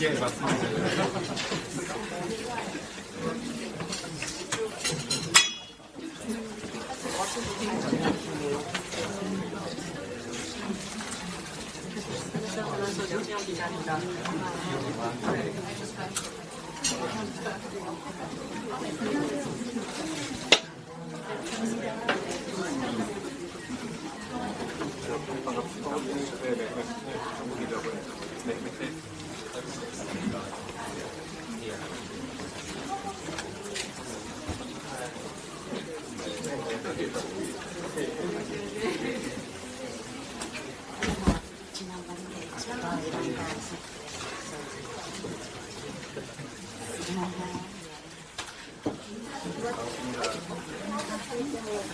예, 맞습니다.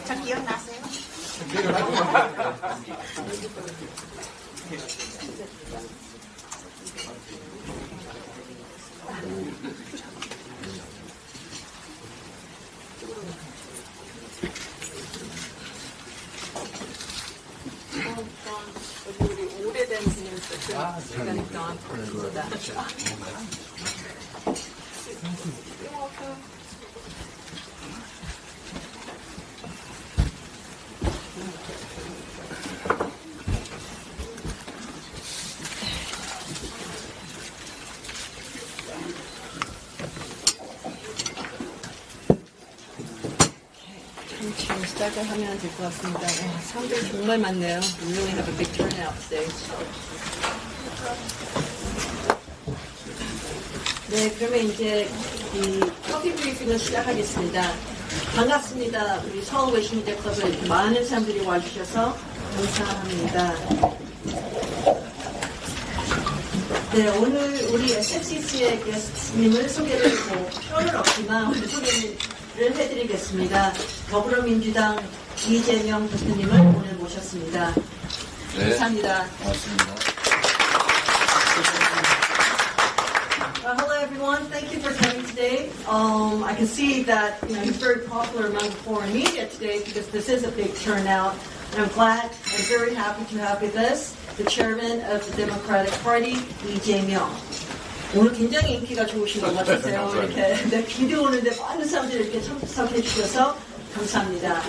저 기억나세요? 우리 오래된 분이었어요. 시간이 동안 보다. 지금 시작을 하면 될 것 같습니다. 와, 사람들이 정말 많네요. We really have a big turnout today. 네, 그러면 이제 이 커피 브리핑을 시작하겠습니다. 반갑습니다. 우리 한국외신기자클럽에 이렇게 많은 사람들이 와주셔서 감사합니다. 네, 오늘 우리 SFCC의 게스트님을 소개를 뭐 필요는 없지만 오늘 소개를 해드리겠습니다. 더불어민주당 이재명 대표님을 오늘 모셨습니다. 네, 감사합니다. 고맙습니다. Hello everyone, thank you for coming today. I can see that you're very popular among the foreign media today because this is a big turnout. And I'm glad and very happy to have with us the chairman of the Democratic Party, 이재명. 오늘 굉장히 인기가 좋으신 것 같으세요. 이렇게 네, 비도 오는데 많은 사람들이 이렇게 참석해 주셔서 감사합니다.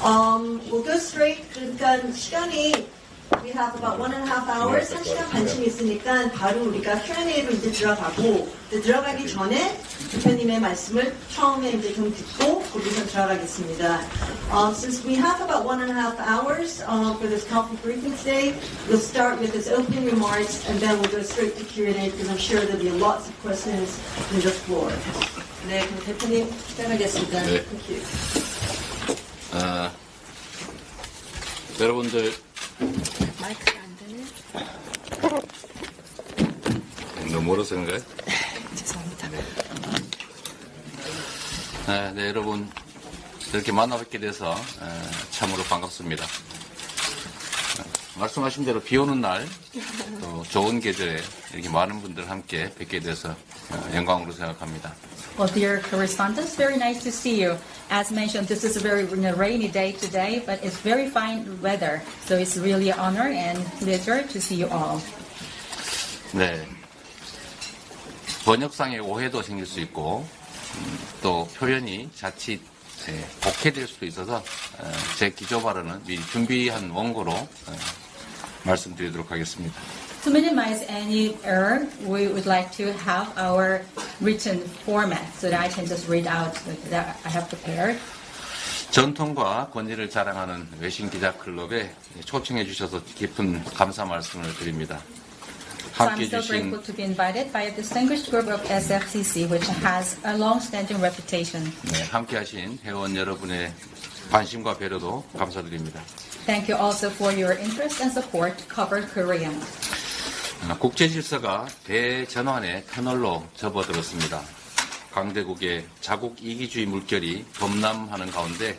We'll go straight. 그러니까 시간이 we have about 1.5 hours, 1시간 반쯤 있으니까 바로 우리가 Q&A로 이제 들어가고 들어가기 전에 대표님의 말씀을 처음에 이제 좀 듣고 거기서 들어가겠습니다. Since we have about 1.5 hours for this coffee briefing today, we'll start with his opening remarks and then we'll go straight to Q&A because I'm sure there'll be lots of questions from the floor. 네, 그럼 대표님 시작하겠습니다. 네. Thank you. 여러분들 마이크가 안 되네. 너무 멀어서 그런가요? 죄송합니다. 네, 여러분 이렇게 만나뵙게 돼서 참으로 반갑습니다. 말씀하신 대로 비 오는 날, 또 좋은 계절에 이렇게 많은 분들 함께 뵙게 돼서 영광으로 생각합니다. Well, dear correspondents, very nice to see you. As mentioned, this is a very rainy day today, but it's very fine weather. So it's really an honor and pleasure to see you all. 네, 번역상의 오해도 생길 수 있고 또 표현이 자칫 복해될 수도 있어서 제 기조 발언은 미리 준비한 원고로 말씀드리도록 하겠습니다. To minimize any error, we would like to have our written format so that I can just read out that I have prepared. 전통과 권위를 자랑하는 외신기자클럽에 초청해 주셔서 깊은 감사 말씀을 드립니다. So I'm 함께 so 해주신 grateful to be invited by a distinguished group of SFCC, which has a long-standing reputation. 네, 함께하신 회원 여러분의 관심과 배려도 감사드립니다. Thank you also for your interest and support to cover Korea. 국제 질서가 대전환의 터널로 접어들었습니다. 강대국의 자국 이기주의 물결이 범람하는 가운데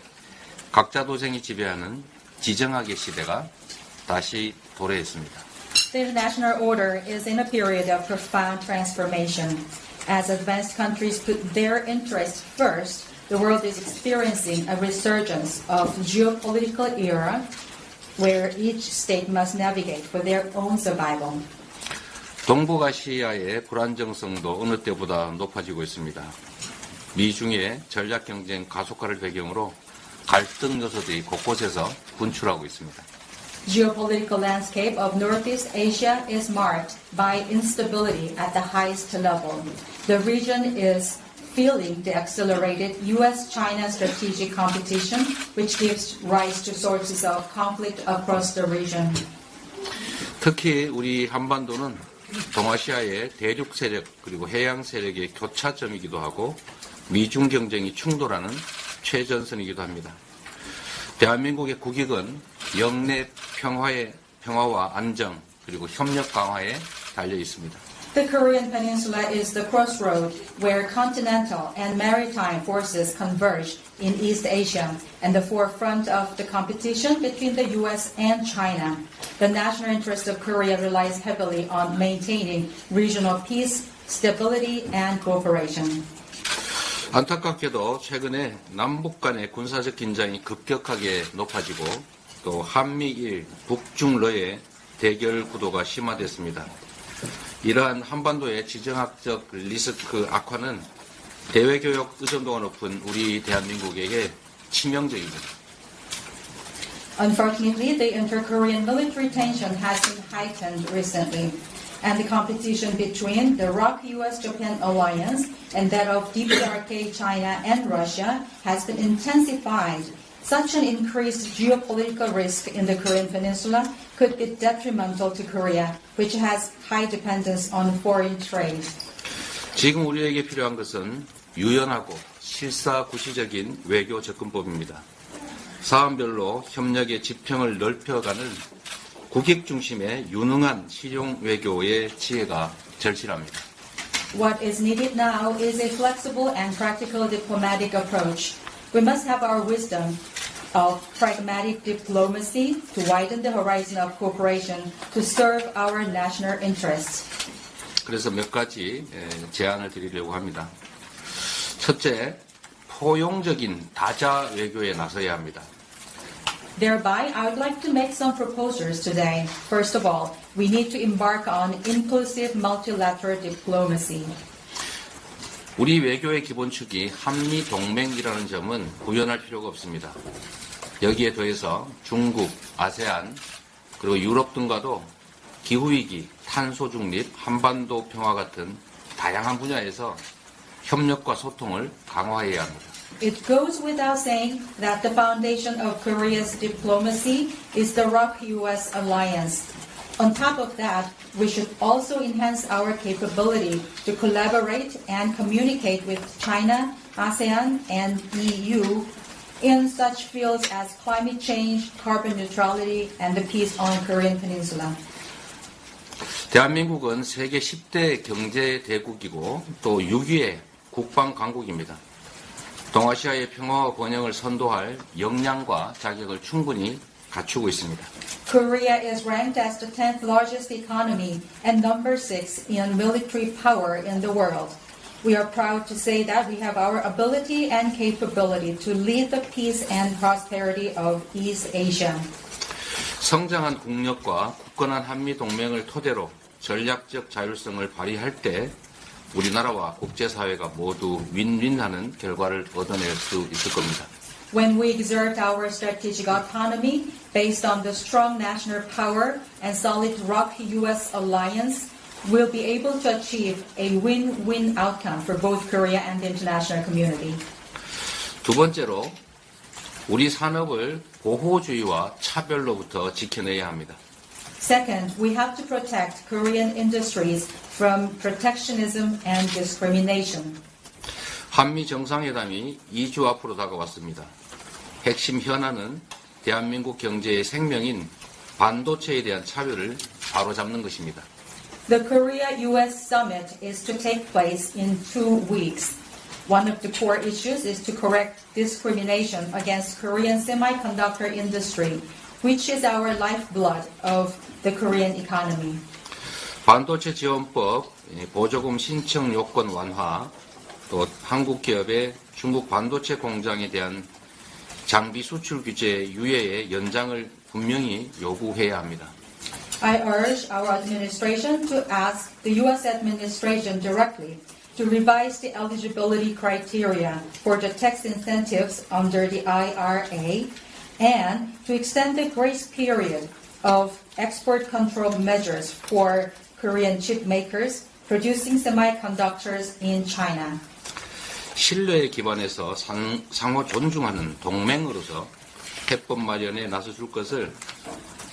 각자 도생이 지배하는 지정학의 시대가 다시 도래했습니다. The international order is in a period of profound transformation. As advanced countries put their interests first, the world is experiencing a resurgence of geopolitical era where each state must navigate for their own survival. 동북아시아의 불안정성도 어느 때보다 높아지고 있습니다. 미중의 전략 경쟁 가속화를 배경으로 갈등 요소들이 곳곳에서 분출하고 있습니다. Geopolitical landscape of Northeast Asia is marked by instability at the highest level. The region is feeling the accelerated U.S.-China strategic competition, which gives rise to sources of conflict across the region. 특히 우리 한반도는 동아시아의 대륙 세력 그리고 해양 세력의 교차점이기도 하고 미중 경쟁이 충돌하는 최전선이기도 합니다. 대한민국의 국익은 영내 평화와 안정 그리고 협력 강화에 달려 있습니다. The Korean Peninsula is the crossroad where continental and maritime forces converge in East Asia and the forefront of the competition between the U.S. and China. The national interest of Korea relies heavily on maintaining regional peace, stability, and cooperation. 안타깝게도 최근에 남북 간의 군사적 긴장이 급격하게 높아지고 또 한미일, 북중러의 대결 구도가 심화됐습니다. 이러한 한반도의 지정학적 리스크 악화는 대외교역 의존도가 높은 우리 대한민국에게 치명적입니다. Unfortunately, the inter-Korean military tension has been heightened recently, and the competition between the ROK-US-Japan alliance and that of DPRK, China, and Russia has been intensified. Such an increased geopolitical risk in the Korean Peninsula could be detrimental to Korea, which has high dependence on foreign trade. 지금 우리에게 필요한 것은 유연하고 실사구시적인 외교 접근법입니다. 사안별로 협력의 지평을 넓혀가는 국익 중심의 유능한 실용 외교의 지혜가 절실합니다. What is needed now is a flexible and practical diplomatic approach. We must have our wisdom of pragmatic diplomacy to widen the horizon of cooperation to serve our national interests. 그래서 몇 가지 제안을 드리려고 합니다. 첫째, 포용적인 다자 외교에 나서야 합니다. Thereby, I would like to make some proposals today. First of all, we need to embark on inclusive multilateral diplomacy. 우리 외교의 기본축이 한미 동맹이라는 점은 구현할 필요가 없습니다. 여기에 더해서 중국, 아세안, 그리고 유럽 등과도 기후위기, 탄소 중립, 한반도 평화 같은 다양한 분야에서 협력과 소통을 강화해야 합니다. It goes without saying that the foundation of Korea's diplomacy is the ROK-US alliance. On top of that, we should also enhance our capability to collaborate and communicate with China, ASEAN, and EU in such fields as climate change, carbon neutrality, and the peace on Korean Peninsula. 대한민국은 세계 10대 경제 대국이고 또 6위의 국방 강국입니다. 동아시아의 평화와 번영을 선도할 역량과 자격을 충분히 갖추고 있습니다. Korea is ranked as the 10th largest economy and number 6 in military power in the world. We are proud to say that we have our ability and capability to lead the peace and prosperity of East Asia. 성장한 국력과 굳건한 한미 동맹을 토대로 전략적 자율성을 발휘할 때 우리나라와 국제사회가 모두 윈윈하는 결과를 얻어낼 수 있을 겁니다. When we exert our strategic autonomy based on the strong national power and solid ROK-US alliance, we'll be able to achieve a win-win outcome for both Korea and the international community. 두 번째로 우리 산업을 보호주의와 차별로부터 지켜내야 합니다. Second, we have to protect Korean industries from protectionism and discrimination. 한미 정상회담이 2주 앞으로 다가왔습니다. 핵심 현안은 대한민국 경제의 생명인 반도체에 대한 차별을 바로잡는 것입니다. The Korea-US summit is to take place in 2 weeks. One of the core issues is to correct discrimination against Korean semiconductor industry, which is our lifeblood of the Korean economy. 반도체 지원법, 보조금 신청 요건 완화, 또 한국 기업의 중국 반도체 공장에 대한 장비 수출 규제 유예의 연장을 분명히 요구해야 합니다. I urge our administration to ask the U.S. administration directly to revise the eligibility criteria for the tax incentives under the IRA and to extend the grace period of export control measures for Korean chip makers producing semiconductors in China. 신뢰에 기반해서 상호 존중하는 동맹으로서 해법 마련에 나서줄 것을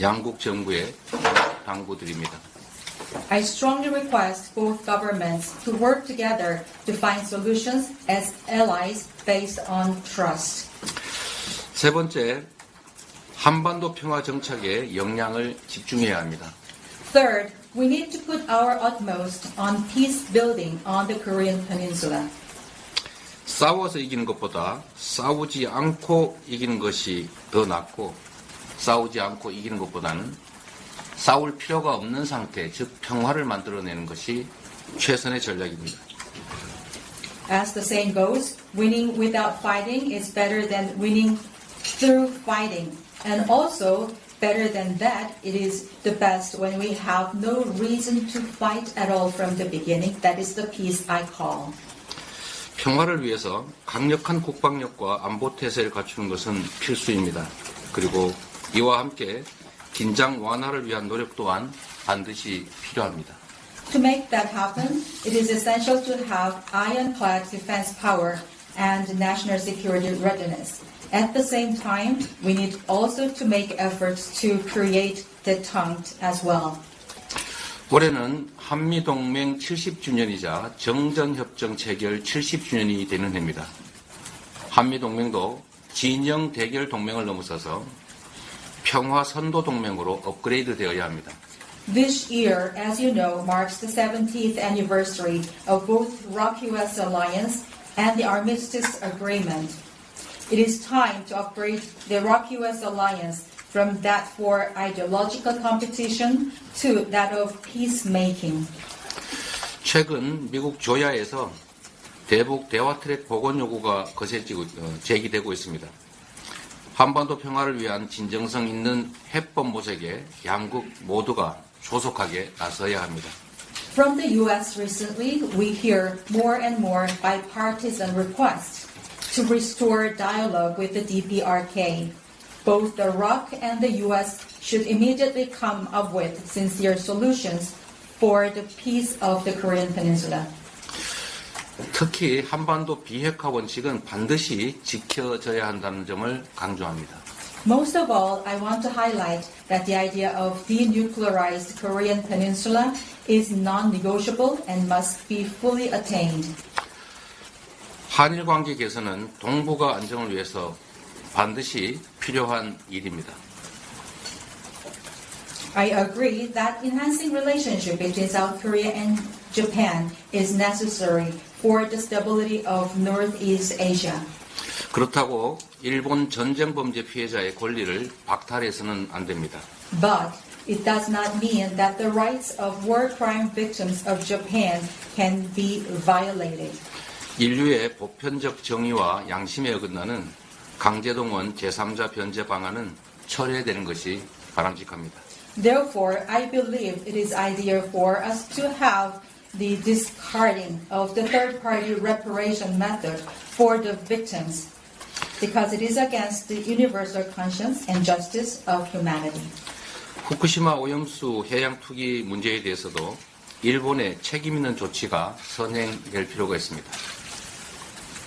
양국 정부에 당부드립니다. I strongly request both governments to work together to find solutions as allies based on trust. 세 번째, 한반도 평화 정착에 역량을 집중해야 합니다. Third, we need to put our utmost on peace building on the Korean Peninsula. 싸워서 이기는 것보다 싸우지 않고 이기는 것이 더 낫고 싸우지 않고 이기는 것보다는 싸울 필요가 없는 상태, 즉 평화를 만들어내는 것이 최선의 전략입니다. As the saying goes, winning without fighting is better than winning through fighting. And also, better than that, it is the best when we have no reason to fight at all from the beginning. That is the peace I call. 평화를 위해서 강력한 국방력과 안보 태세를 갖추는 것은 필수입니다. 그리고 이와 함께 긴장 완화를 위한 노력 또한 반드시 필요합니다. To make that happen, it is essential to have ironclad defense power and national security readiness. At the same time, we need also to make efforts to create detente as well. 올해는 한미동맹 70주년이자 정전협정 체결 70주년이 되는 해입니다. 한미동맹도 진영 대결 동맹을 넘어서서 평화 선도 동맹으로 업그레이드 되어야 합니다. This year, as you know, marks the 70th anniversary of both ROK-US alliance and the Armistice Agreement. It is time to upgrade the ROK-US alliance from that for ideological competition to that of peacemaking. 최근 미국 조야에서 대북 대화 트랙 복원 요구가 거세지고 제기되고 있습니다. 한반도 평화를 위한 진정성 있는 해법 모색에 양국 모두가 조속하게 나서야 합니다. From the U.S. recently, we hear more and more bipartisan requests to restore dialogue with the DPRK. Both the ROK and the U.S. should immediately come up with sincere solutions for the peace of the Korean Peninsula. 특히 한반도 비핵화 원칙은 반드시 지켜져야 한다는 점을 강조합니다. Most of all, I want to highlight that the idea of denuclearized Korean Peninsula is non-negotiable and must be fully attained. 한일 관계 개선은 동북아 안정을 위해서 반드시 필요한 일입니다. I agree that enhancing relationship between South Korea and Japan is necessary for the stability of Northeast Asia. 그렇다고 일본 전쟁 범죄 피해자의 권리를 박탈해서는 안 됩니다. But it does not mean that the rights of war crime victims of Japan can be violated. 인류의 보편적 정의와 양심에 어긋나는 강제동원 제3자 변제 방안은 철회되는 것이 바람직합니다. Therefore, I believe it is ideal for us to have the discarding of the third-party reparation method for the victims because it is against the universal conscience and justice of humanity. 후쿠시마 오염수 해양 투기 문제에 대해서도 일본의 책임 있는 조치가 선행될 필요가 있습니다.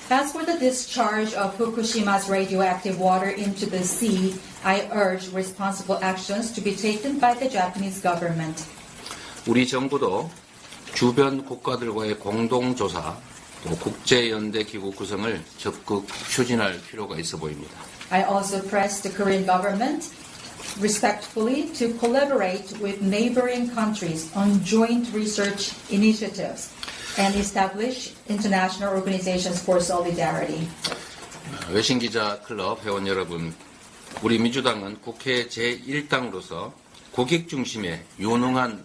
As for the discharge of Fukushima's radioactive water into the sea, I urge responsible actions to be taken by the Japanese government. 우리 정부도 주변 국가들과의 공동조사, 또 국제연대기구 구성을 적극 추진할 필요가 있어 보입니다. I also press the Korean government respectfully to collaborate with neighboring countries on joint research initiatives and establish international organizations for solidarity. 외신기자클럽 회원 여러분, 우리 민주당은 국회 제1당으로서 국익 중심의 유능한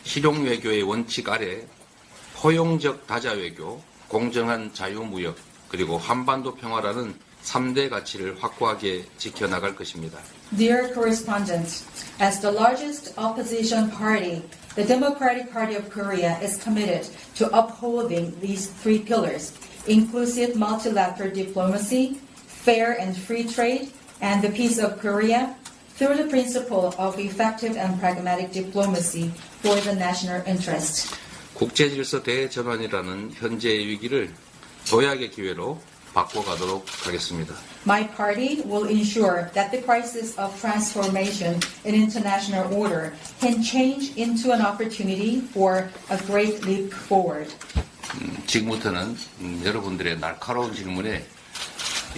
실용외교의 원칙 아래 포용적 다자외교, 공정한 자유무역, 그리고 한반도 평화라는 3대 가치를 확고하게 지켜나갈 것입니다. Dear correspondents, as the largest opposition party, the Democratic Party of Korea is committed to upholding these three pillars: inclusive multilateral diplomacy, fair and free trade, and the peace of Korea, through the principle of effective and pragmatic diplomacy for the national interest. 국제질서 대전환이라는 현재의 위기를 도약의 기회로 바꿔가도록 하겠습니다. My party will ensure that the crisis of transformation in international order can change into an opportunity for a great leap forward. 지금부터는 여러분들의 날카로운 질문에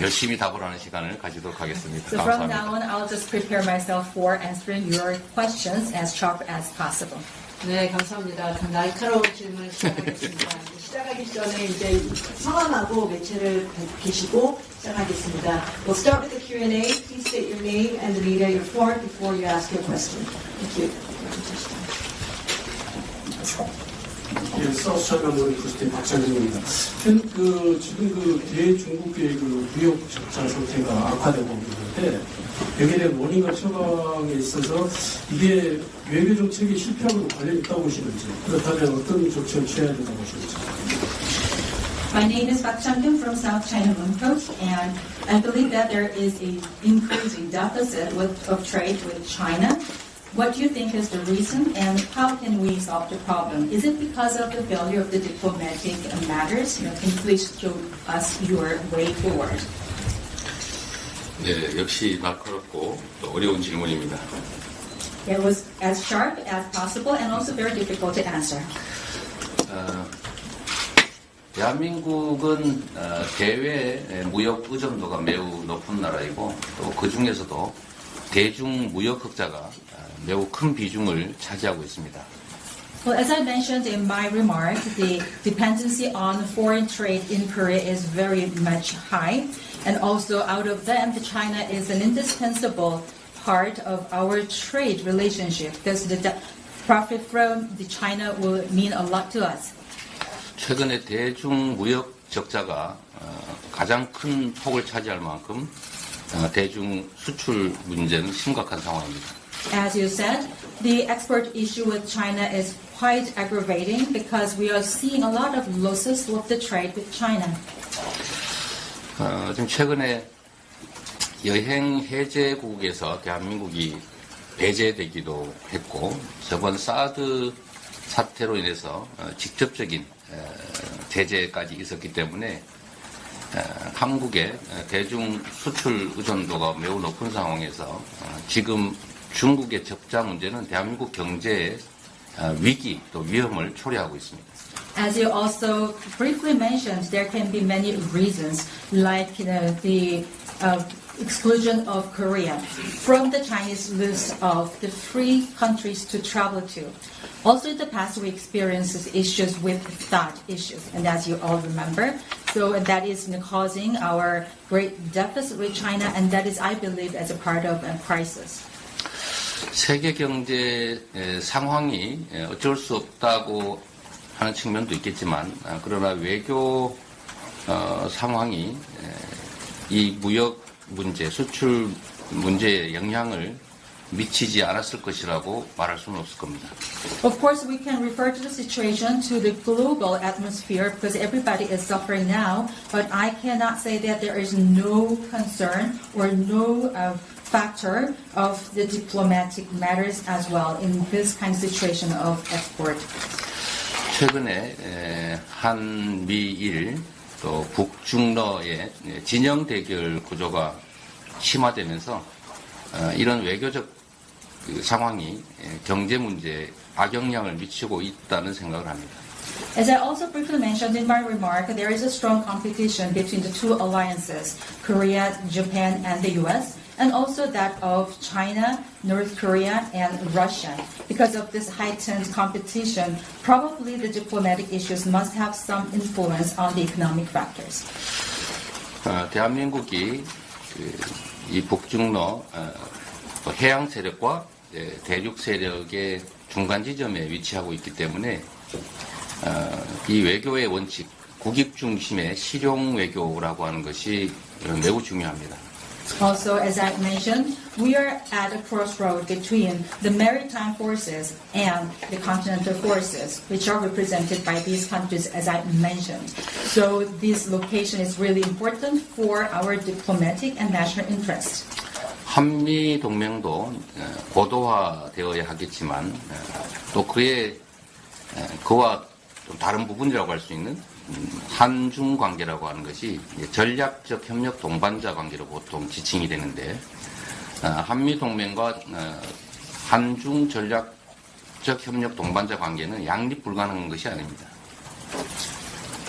열심히 답을 하는 시간을 가지도록 하겠습니다. So from now 감사합니다. on, I'll just prepare myself for answering your questions as sharp as possible. 네, 감사합니다. 날카로운 질문 시작하겠습니다. 시작하기 전에 이제 성함하고 매체를 밝히시고 시작하겠습니다. We'll start with the Q&A. Please state your name and the media you're for before you ask your question. Thank you. 예, 사우스차이나모닝 포스트의 박찬근입니다. 지금 대중국계의 무역 적자 상태가 악화되고 있는데 여기에 대한 원인과 처방에 있어서 이게 외교 정책의 실패하고도 관련이 있다고 보시는지, 그렇다면 어떤 조치를 취해야 된다고 보시는지. My name is Park Chang-kyun from South China Morning Post, and I believe that there is an increasing deficit of trade with China. What do you think is the reason, and how can we solve the problem? Is it because of the failure of the diplomatic matters? Can you please show us your way forward? 네, 역시 날카롭고 또 어려운 질문입니다. It was as sharp as possible and also very difficult to answer. 대한민국은 대외 무역 의존도가 매우 높은 나라이고 또 그 중에서도 대중 무역 흑자가 매우 큰 비중을 차지하고 있습니다. Well, as I mentioned in my remark, the dependency on foreign trade in Korea is very much high, and also out of them, China is an indispensable part of our trade relationship because the profit from the China will mean a lot to us. 최근에 대중 무역 적자가 가장 큰 폭을 차지할 만큼 대중 수출 문제는 심각한 상황입니다. As you said, the export issue with China is quite aggravating because we are seeing a lot of losses with the trade with China. 지금 최근에 여행 해제국에서 대한민국이 배제되기도 했고 저번 사드 사태로 인해서 직접적인 제재까지 있었기 때문에 한국의 대중 수출 의존도가 매우 높은 상황에서 지금 중국의 적자 문제는 대한민국 경제의 위기 또 위험을 초래하고 있습니다. As you also briefly mentioned, there can be many reasons, like the exclusion of Korea from the Chinese list of the free countries to travel to. Also, in the past, we experienced issues with that issues, and as you all remember, so that is causing our great deficit with China, and that is, I believe, as a part of a crisis. 세계 경제 상황이 어쩔 수 없다고 하는 측면도 있겠지만 그러나 외교 상황이 이 무역 문제, 수출 문제에 영향을 미치지 않았을 것이라고 말할 수는 없을 겁니다. Of course, we can refer to the situation to the global atmosphere because everybody is suffering now, but I cannot say that there is no concern or no factor of the diplomatic matters as well in this kind of situation of export. 최근에 한미일 또 북중러의 진영 대결 구조가 심화되면서 이런 외교적 상황이 경제 문제에 악영향을 미치고 있다는 생각을 합니다. As I also briefly mentioned in my remark, there is a strong competition between the two alliances, Korea, Japan, and the US, and also that of China, North Korea, and Russia. Because of this heightened competition, probably the diplomatic issues must have some influence on the economic factors. 대한민국이 이 북중러 해양 세력과 대륙 세력의 중간 지점에 위치하고 있기 때문에 이 외교의 원칙, 국익 중심의 실용 외교라고 하는 것이 매우 중요합니다. Also, as I mentioned, we are at a crossroad between the maritime forces and the continental forces, which are represented by these countries, as I mentioned. So this location is really important for our diplomatic and national interest. 한미 동맹도 고도화되어야 하겠지만 또 그와 좀 다른 부분이라고 할 수 있는 한중 관계라고 하는 것이 전략적 협력 동반자 관계로 보통 지칭이 되는데 한미 동맹과 한중 전략적 협력 동반자 관계는 양립 불가능한 것이 아닙니다.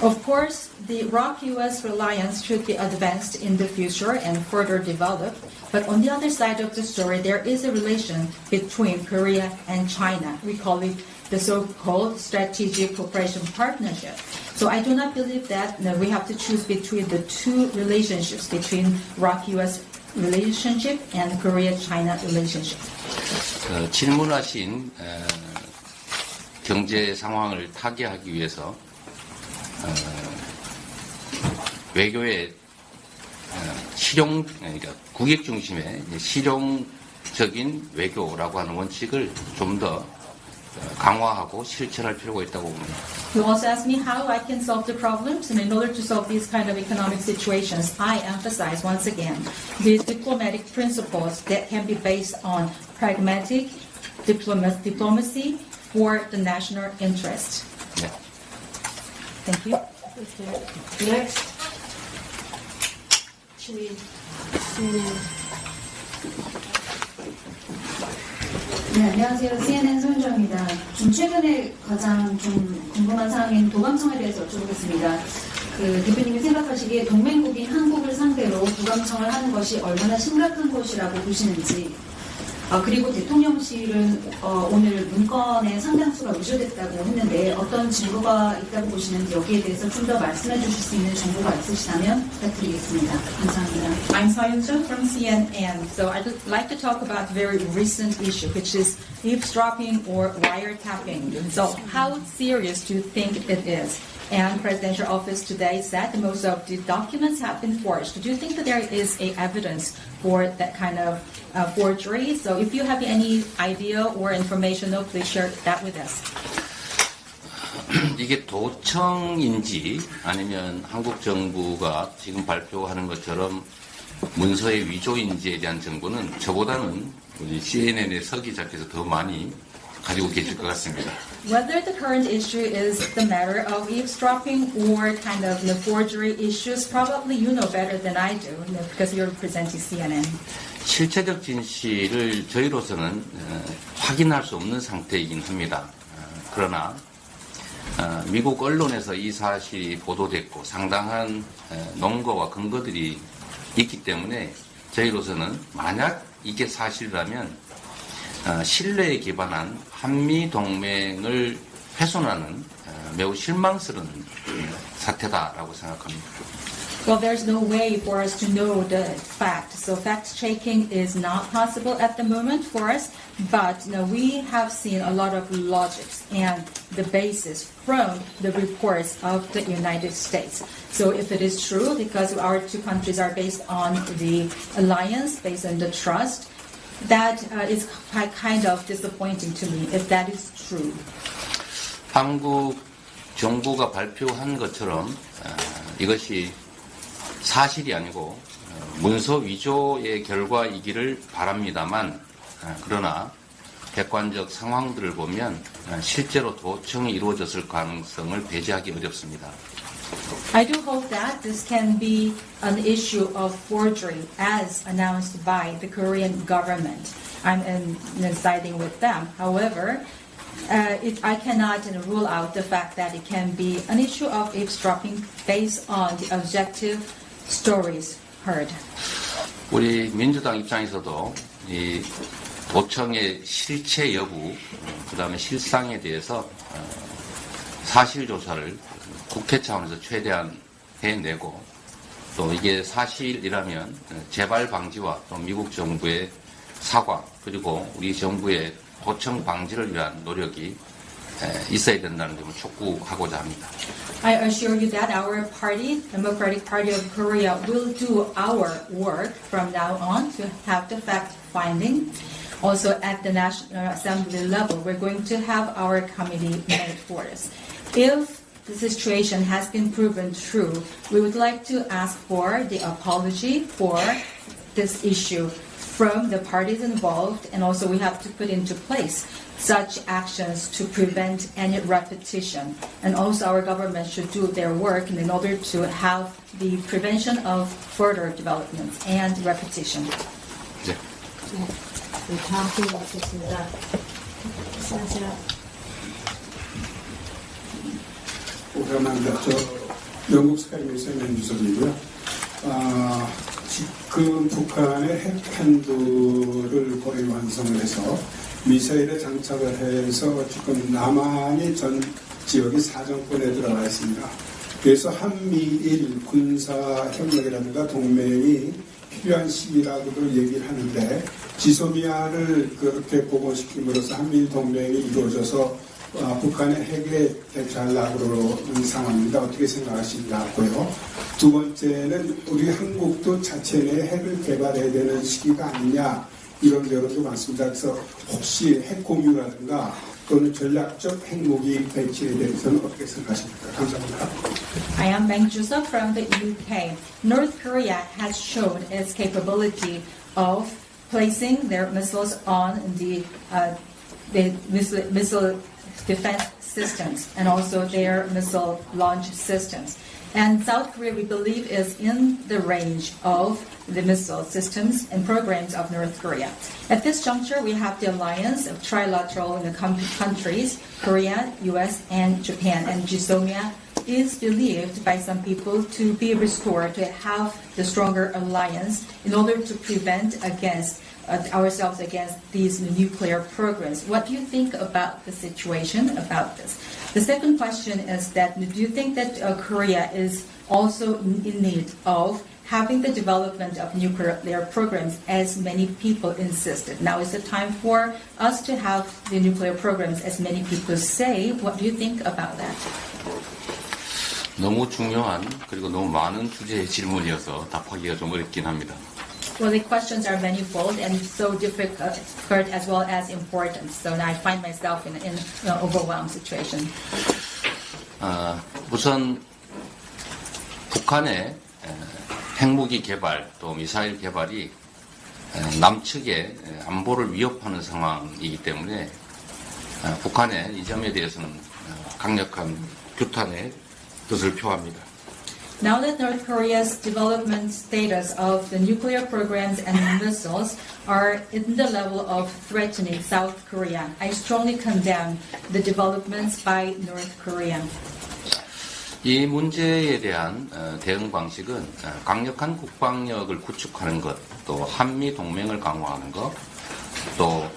Of course, the ROC-US alliance should be advanced in the future and further developed. But on the other side of the story, there is a relation between Korea and China. We call it the so-called strategic cooperation partnership. So I do not believe that we have to choose between the two relationships, between ROC-US relationship and Korea-China relationship. 질문하신 경제 상황을 타개하기 위해서 외교의 그러니까 국익 중심의 실용적인 외교라고 하는 원칙을 좀 더 강화하고 실천할 필요가 있다고 봅니다. You also asked me how I can solve the problems, and in order to solve these kind of economic situations, I emphasize once again these diplomatic principles that can be based on pragmatic diplomacy for the national interest. 네. Thank you. Next. 네, 안녕하세요. CNN 손정입니다. 좀 최근에 가장 좀 궁금한 사항인 도감청에 대해서 여쭤보겠습니다. 대표님이 생각하시기에 동맹국인 한국을 상대로 도감청을 하는 것이 얼마나 심각한 것이라고 보시는지, 그리고 대통령실은 오늘 문건의 상당수가 위조됐다고 했는데 어떤 증거가 있다고 보시는지 여기에 대해서 좀 더 말씀해 주실 수 있는 정보가 있으시다면 부탁드리겠습니다. 감사합니다. I'm Sayun Cho from CNN. So I'd like to talk about a very recent issue, which is eavesdropping or wiretapping. So how serious do you think it is? And Presidential Office today said that most of the documents have been forged. Do you think that there is a evidence for that kind of forgery? So if you have any idea or information, please share that with us. 이게 도청인지 아니면 한국 정부가 지금 발표하는 것처럼 문서의 위조인지에 대한 정보는 저보다는 우리 CNN의 서 기자께서 더 많이 가지고 계실 것 같습니다. Whether the current issue is the matter of eavesdropping or kind of the forgery issues, probably you know better than I do because you're representing CNN. 실체적 진실을 저희로서는 확인할 수 없는 상태이긴 합니다. 그러나 미국 언론에서 이 사실이 보도됐고 상당한 논거와 근거들이 있기 때문에 저희로서는 만약 이게 사실이라면 신뢰에 기반한 한미 동맹을 훼손하는 매우 실망스러운 사태다라고 생각합니다. Well, there's no way for us to know the fact. So fact-checking is not possible at the moment for us. But we have seen a lot of logics and the basis from the reports of the United States. So if it is true, because our two countries are based on the alliance, based on the trust, that is kind of disappointing to me if that is true. 한국 정부가 발표한 것처럼 이것이 사실이 아니고 문서 위조의 결과이기를 바랍니다만 그러나 객관적 상황들을 보면 실제로 도청이 이루어졌을 가능성을 배제하기 어렵습니다. I do hope that this can be an issue of forgery as announced by the Korean government. I'm siding with them. However, I cannot rule out the fact that it can be an issue of eavesdropping based on the objective stories heard. 우리 민주당 입장에서도 이 도청의 실체 여부, 그다음에 실상에 대해서 사실 조사를 국회 차원에서 최대한 해내고 또 이게 사실이라면 재발 방지와 또 미국 정부의 사과 그리고 우리 정부의 도청 방지를 위한 노력이 있어야 된다는 점을 촉구하고자 합니다. I assure you that our party, Democratic Party of Korea, will do our work from now on to have the fact-finding. Also at the National Assembly level, we're going to have our committee made for us. If the situation has been proven true, we would like to ask for the apology for this issue from the parties involved, and also we have to put into place such actions to prevent any repetition. And also our government should do their work in order to have the prevention of further developments and repetition. 네. 네, 다음 질문 받겠습니다. 오랜만에 영국 스카이뉴스의 맨주석이고요. 지금 북한의 핵 한도를 거의 완성을 해서 미사일에 장착을 해서 지금 남한이 전 지역이 사정권에 들어가 있습니다. 그래서 한미일 군사 협력이라든가 동맹이 필요한 시기라고도 얘기를 하는데 지소미아를 그렇게 복원시킴으로써 한미일 동맹이 이루어져서 북한의 핵에 대처하려고 그러는 상황입니다. 어떻게 생각하시냐고요. 두 번째는 우리 한국도 자체 내 핵을 개발해야 되는 시기가 아니냐 이런 여론도 많습니다. 그래서 혹시 핵 공유라든가 또는 전략적 핵무기 배치에 대해서는 어떻게 생각하십니까? 감사합니다. I am Meng Ju-seok from the UK. North Korea has shown its capability of placing their missiles on the missile defense systems and also their missile launch systems. And South Korea, we believe, is in the range of the missile systems and programs of North Korea. At this juncture, we have the alliance of trilateral countries, Korea, US, and Japan. And GSOMIA is believed by some people to be restored, to have the stronger alliance in order to prevent against ourselves against these nuclear programs. What do you think about the situation about this? The second question is that do you think that Korea is also in need of having the development of nuclear programs as many people insisted? Now is the time for us to have the nuclear programs as many people say. What do you think about that? 너무 중요한 그리고 너무 많은 주제의 질문이어서 답하기가 좀 어렵긴 합니다. Well, the questions are manifold and so difficult as well as important. So I find myself in an overwhelmed situation. 우선 북한의 핵무기 개발 또 미사일 개발이 남측의 안보를 위협하는 상황이기 때문에 북한의 이 점에 대해서는 강력한 규탄의 뜻을 표합니다. Now that North Korea's development status of the nuclear programs and missiles are in the level of threatening South Korea, I strongly condemn the developments by North Korea. 이 문제에 대한 대응 방식은 강력한 국방력을 구축하는 것, 또 한미 동맹을 강화하는 것, 또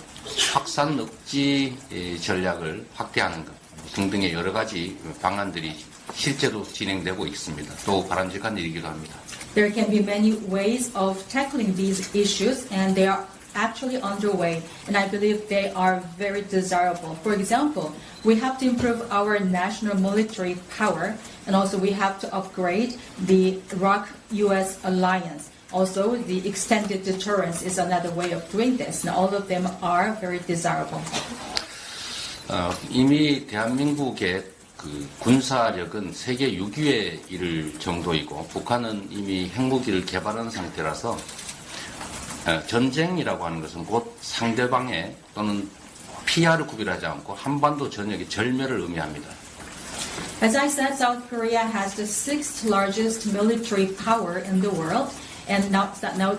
확산 억지 전략을 확대하는 것 등등의 여러 가지 방안들이 실제로 진행되고 있습니다. 또 바람직한 일이기도 합니다. There can be many ways of tackling these issues, and they are actually underway, and I believe they are very desirable. For example, we have to improve our national military power, and also we have to upgrade the ROK-US alliance. Also, the extended deterrence is another way of doing this, and all of them are very desirable. 이미 대한민국의 군사력은 세계 6위에 이를 정도이고 북한은 이미 핵무기를 개발한 상태라서 전쟁이라고 하는 것은 곧 상대방의 또는 피하를 구별하지 않고 한반도 전역의 절멸을 의미합니다. As I said, South Korea has the 6th largest military power in the world, and now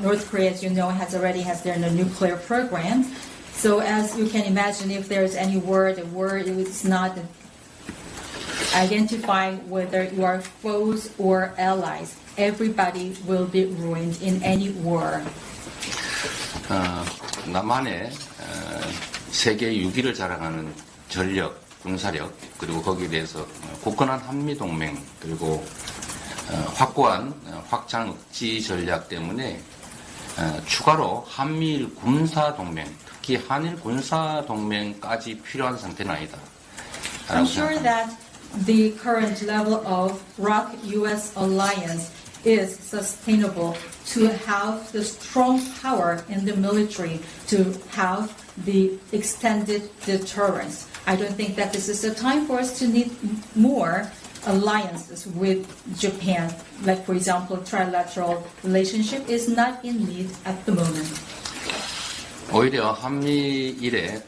North Korea, as you know, already has their nuclear program. So as you can imagine, if there's any war, the word is not identifying whether you are foes or allies. Everybody will be ruined in any war. 남한의 세계 6위를 자랑하는 전력, 군사력, 그리고 거기에 대해서 굳건한 한미동맹, 그리고 확고한 확장 억지 전략 때문에 추가로 한미일 군사동맹, 특히 한일 군사동맹까지 필요한 상태는 아니다. I'm sure that the current level of ROK-US alliance is sustainable to have the strong power in the military, to have the extended deterrence. I don't think that this is the time for us to need more alliances with Japan. Like, for example, trilateral relationship is not in need at the moment. 오히려 한미일의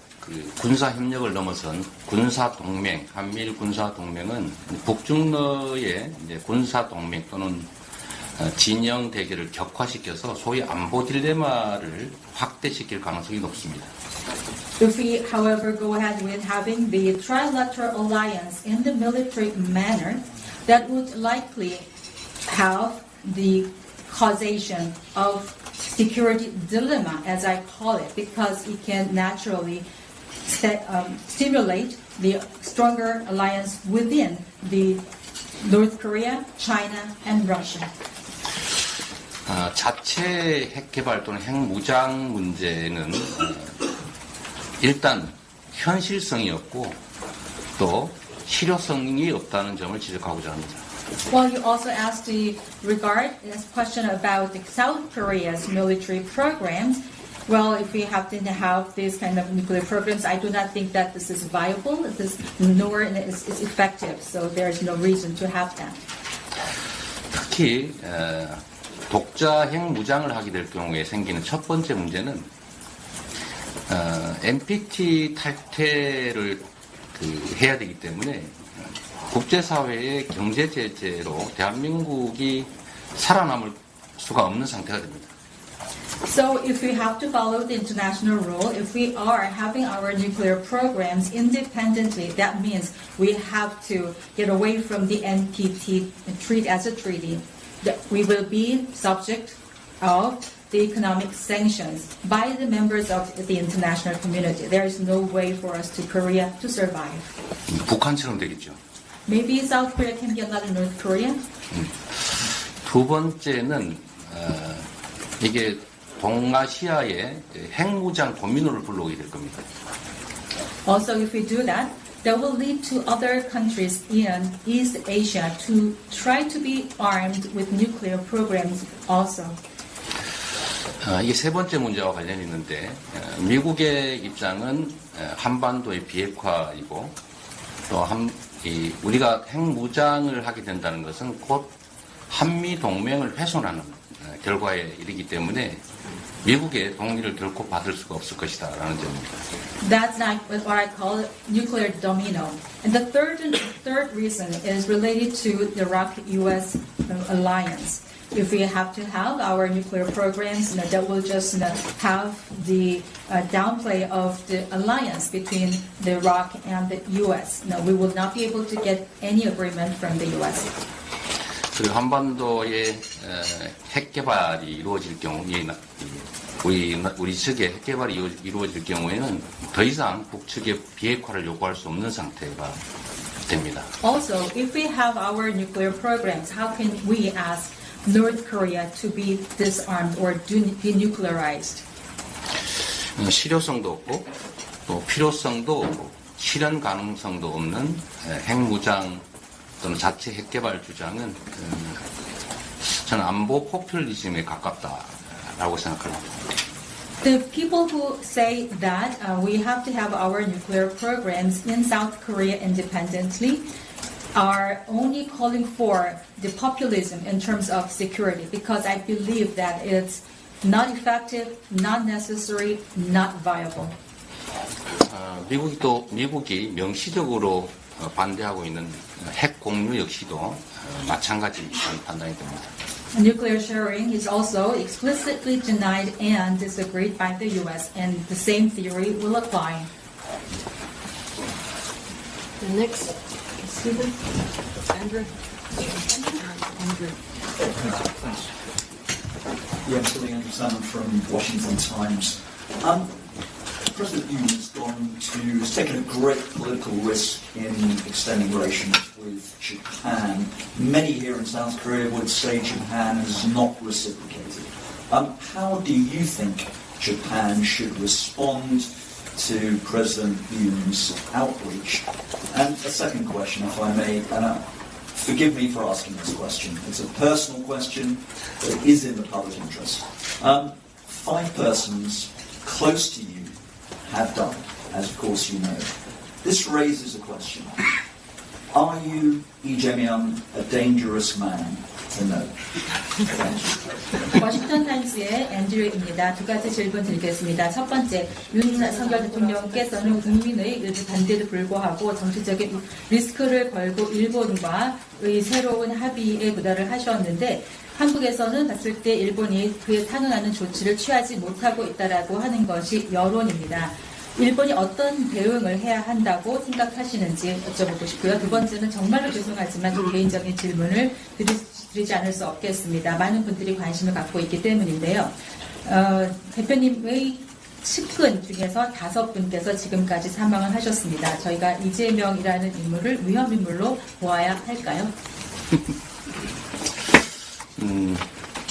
군사 협력을 넘어선 군사 동맹, 한미일 군사 동맹은 북중러의 군사 동맹 또는 진영 대결을 격화시켜서 소위 안보 딜레마를 확대시킬 가능성이 높습니다. If we, however, go ahead with having the trilateral alliance in the military manner, that would likely have the causation of security dilemma, as I call it, because it can naturally stimulate the stronger alliance within the North Korea, China, and Russia. 자체 핵개발 또는 핵무장 문제는 일단 현실성이 없고 또 실효성이 없다는 점을 지적하고자 합니다. Well, you also asked the question about the South Korea's military programs. Well, if we happen to have these kind of nuclear programs, I do not think that this is viable, nor is effective. So there is no reason to have that. 특히 독자 핵무장을 하게 될 경우에 생기는 첫 번째 문제는 NPT 탈퇴를 해야 되기 때문에 국제사회의 경제 제재로 대한민국이 살아남을 수가 없는 상태가 됩니다. So if we have to follow the international rule, if we are having our nuclear programs independently, that means we have to get away from the NPT treaty as a treaty. We will be subject of the economic sanctions by the members of the international community. There is no way for us to Korea to survive. 북한처럼 되겠죠. Maybe South Korea can be another North Korea. 두 번째는 이게 동아시아의 핵무장 도미노를 불러오게 될 겁니다. Also, if we do that, that will lead to other countries in East Asia to try to be armed with nuclear programs also. 이게 세 번째 문제와 관련이 있는데 미국의 입장은 한반도의 비핵화이고 또 우리가 핵무장을 하게 된다는 것은 곧 한미 동맹을 훼손하는 결과에 이르기 때문에 미국의 동의를 결코 받을 수가 없을 것이다라는 점입니다. That's like what I call nuclear domino. And the third reason is related to the ROK-US alliance. If we have to have our nuclear programs, that will just have the downplay of the alliance between the ROK and the US. We will not be able to get any agreement from the US. 그리고 한반도의 핵 개발이 이루어질 경우, 우리 측의 핵 개발이 이루어질 경우에는 더 이상 북측의 비핵화를 요구할 수 없는 상태가 됩니다. Also, if we have our nuclear programs, how can we ask North Korea to be disarmed or denuclearized? 실효성도 없고 또 필요성도 없고 실현 가능성도 없는 핵무장 또는 자체 핵개발 주장은 저는 안보 포퓰리즘에 가깝다라고 생각합니다. The people who say that we have to have our nuclear programs in South Korea independently are only calling for the populism in terms of security, because I believe that it's not effective, not necessary, not viable. 미국이 명시적으로 반대하고 있는 핵 공유 역시도 마찬가지 판단이 됩니다. Nuclear sharing is also explicitly denied and disagreed by the U.S., and the same theory will apply. The next, Stephen, Andrew. Andrew. Yeah, I'm still Andrew Salmon from Washington Times. President Yoon has taken a great political risk in extending relations with Japan. Many here in South Korea would say Japan has not reciprocated. How do you think Japan should respond to President Yoon's outreach? And a second question, if I may, and forgive me for asking this question. It's a personal question, but it is in the public interest. 5 persons close to you have died, as of course you know. This raises a question. Are you, Lee Jae-myung, a dangerous man to know? 워싱턴 타임스의 앤드류입니다. 2가지 질문 드리겠습니다. 첫 번째, 윤석열 대통령께서는 국민의 일부 반대에도 불구하고 정치적인 리스크를 걸고 일본과의 새로운 합의에 도달을 하셨는데, 한국에서는 봤을 때 일본이 그에 상응하는 조치를 취하지 못하고 있다라고 하는 것이 여론입니다. 일본이 어떤 대응을 해야 한다고 생각하시는지 여쭤보고 싶고요. 두 번째는 정말로 죄송하지만 좀 개인적인 질문을 드리지 않을 수 없겠습니다. 많은 분들이 관심을 갖고 있기 때문인데요. 대표님의 측근 중에서 5분께서 지금까지 사망을 하셨습니다. 저희가 이재명이라는 인물을 위험인물로 보아야 할까요?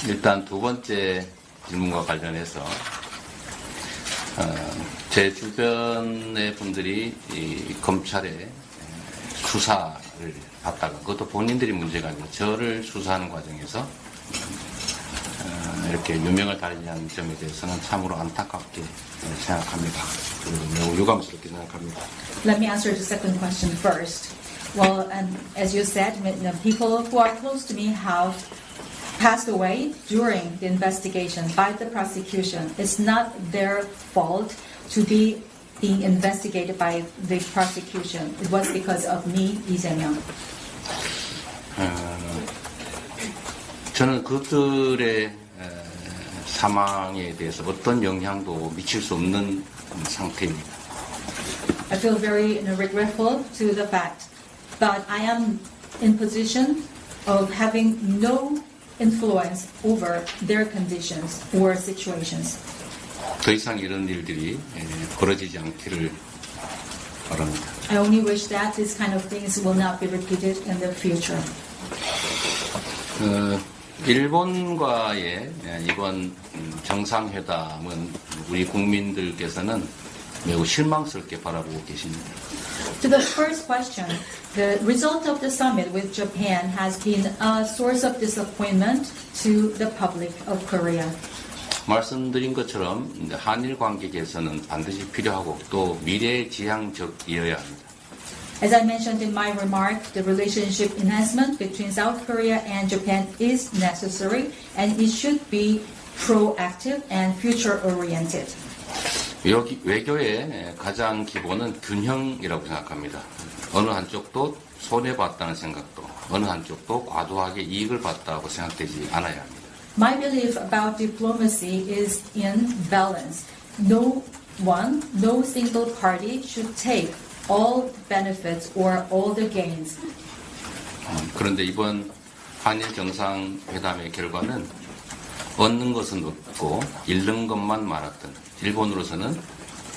일단 두 번째 질문과 관련해서 제 주변의 분들이 이 검찰의 수사를 받다가, 그것도 본인들이 문제가 아니라 저를 수사하는 과정에서 이렇게 유명을 달리하는 점에 대해서는 참으로 안타깝게 생각합니다. 그리고 매우 유감스럽게 생각합니다. Let me answer the second question first. Well, and as you said, people who are close to me have passed away during the investigation by the prosecution. It's not their fault to be being investigated by the prosecution. It was because of me, Lee Jae-myung. 저는 그들의 사망에 대해서 어떤 영향도 미칠 수 없는 상태입니다. I feel very regretful to the fact, but I am in position of having no influence over their conditions or situations. 더 이상 이런 일들이 벌어지지 않기를 바랍니다. I only wish that these kind of things will not be repeated in the future. 일본과의 이번 정상회담은 우리 국민들께서는 매우 실망스럽게 바라보고 계십니다. To the first question, the result of the summit with Japan has been a source of disappointment to the public of Korea. 말씀드린 것처럼 한일 관계 개선은 반드시 필요하고 또 미래지향적이어야 합니다. As I mentioned in my remark, the relationship enhancement between South Korea and Japan is necessary and it should be proactive and future-oriented. 외교의 가장 기본은 균형이라고 생각합니다. 어느 한쪽도 손해봤다는 생각도, 어느 한쪽도 과도하게 이익을 봤다고 생각되지 않아야 합니다. My belief about diplomacy is in balance. No one, no single party should take all benefits or all the gains. 그런데 이번 한일 정상회담의 결과는 얻는 것은 없고 잃는 것만 많았던, 일본으로서는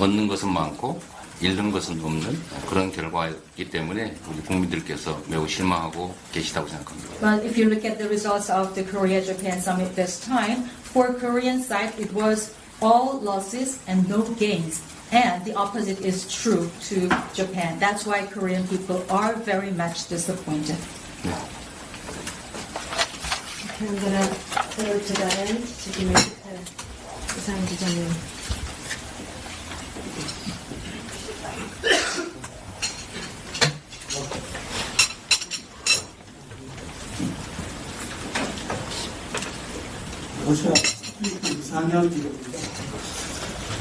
얻는 것은 많고 잃는 것은 없는 그런 결과이기 때문에 우리 국민들께서 매우 실망하고 계시다고 생각합니다. But if you look at the results of the Korea-Japan summit this time, for Korean side it was all losses and no gains. And the opposite is true to Japan. That's why Korean people are very much disappointed. 네. Okay, I'm going to go to that end to give me 이상 기자님. 러시아 4년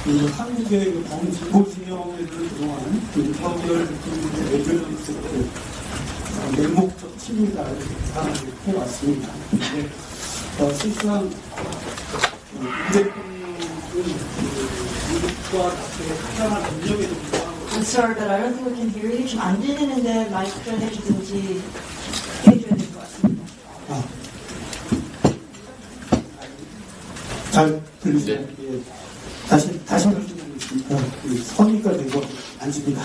한국의 범진보 진영에는 그동안 윤석열 대통령의 외교적 정책을 맹목적 친일이다 이렇게 비판을 해왔습니다. 그런데 실상 이 대통령은 미국과 나토의 가장한 압력에도 불구하고 I'm sorry, but I don't think we can hear you. 좀 안 들리는데 마이크 해주든지 해줘야 될 것 같습니다. 잘 들리죠? 예. 다시 말씀드리겠습니다. 선의가 되고 앉습니다.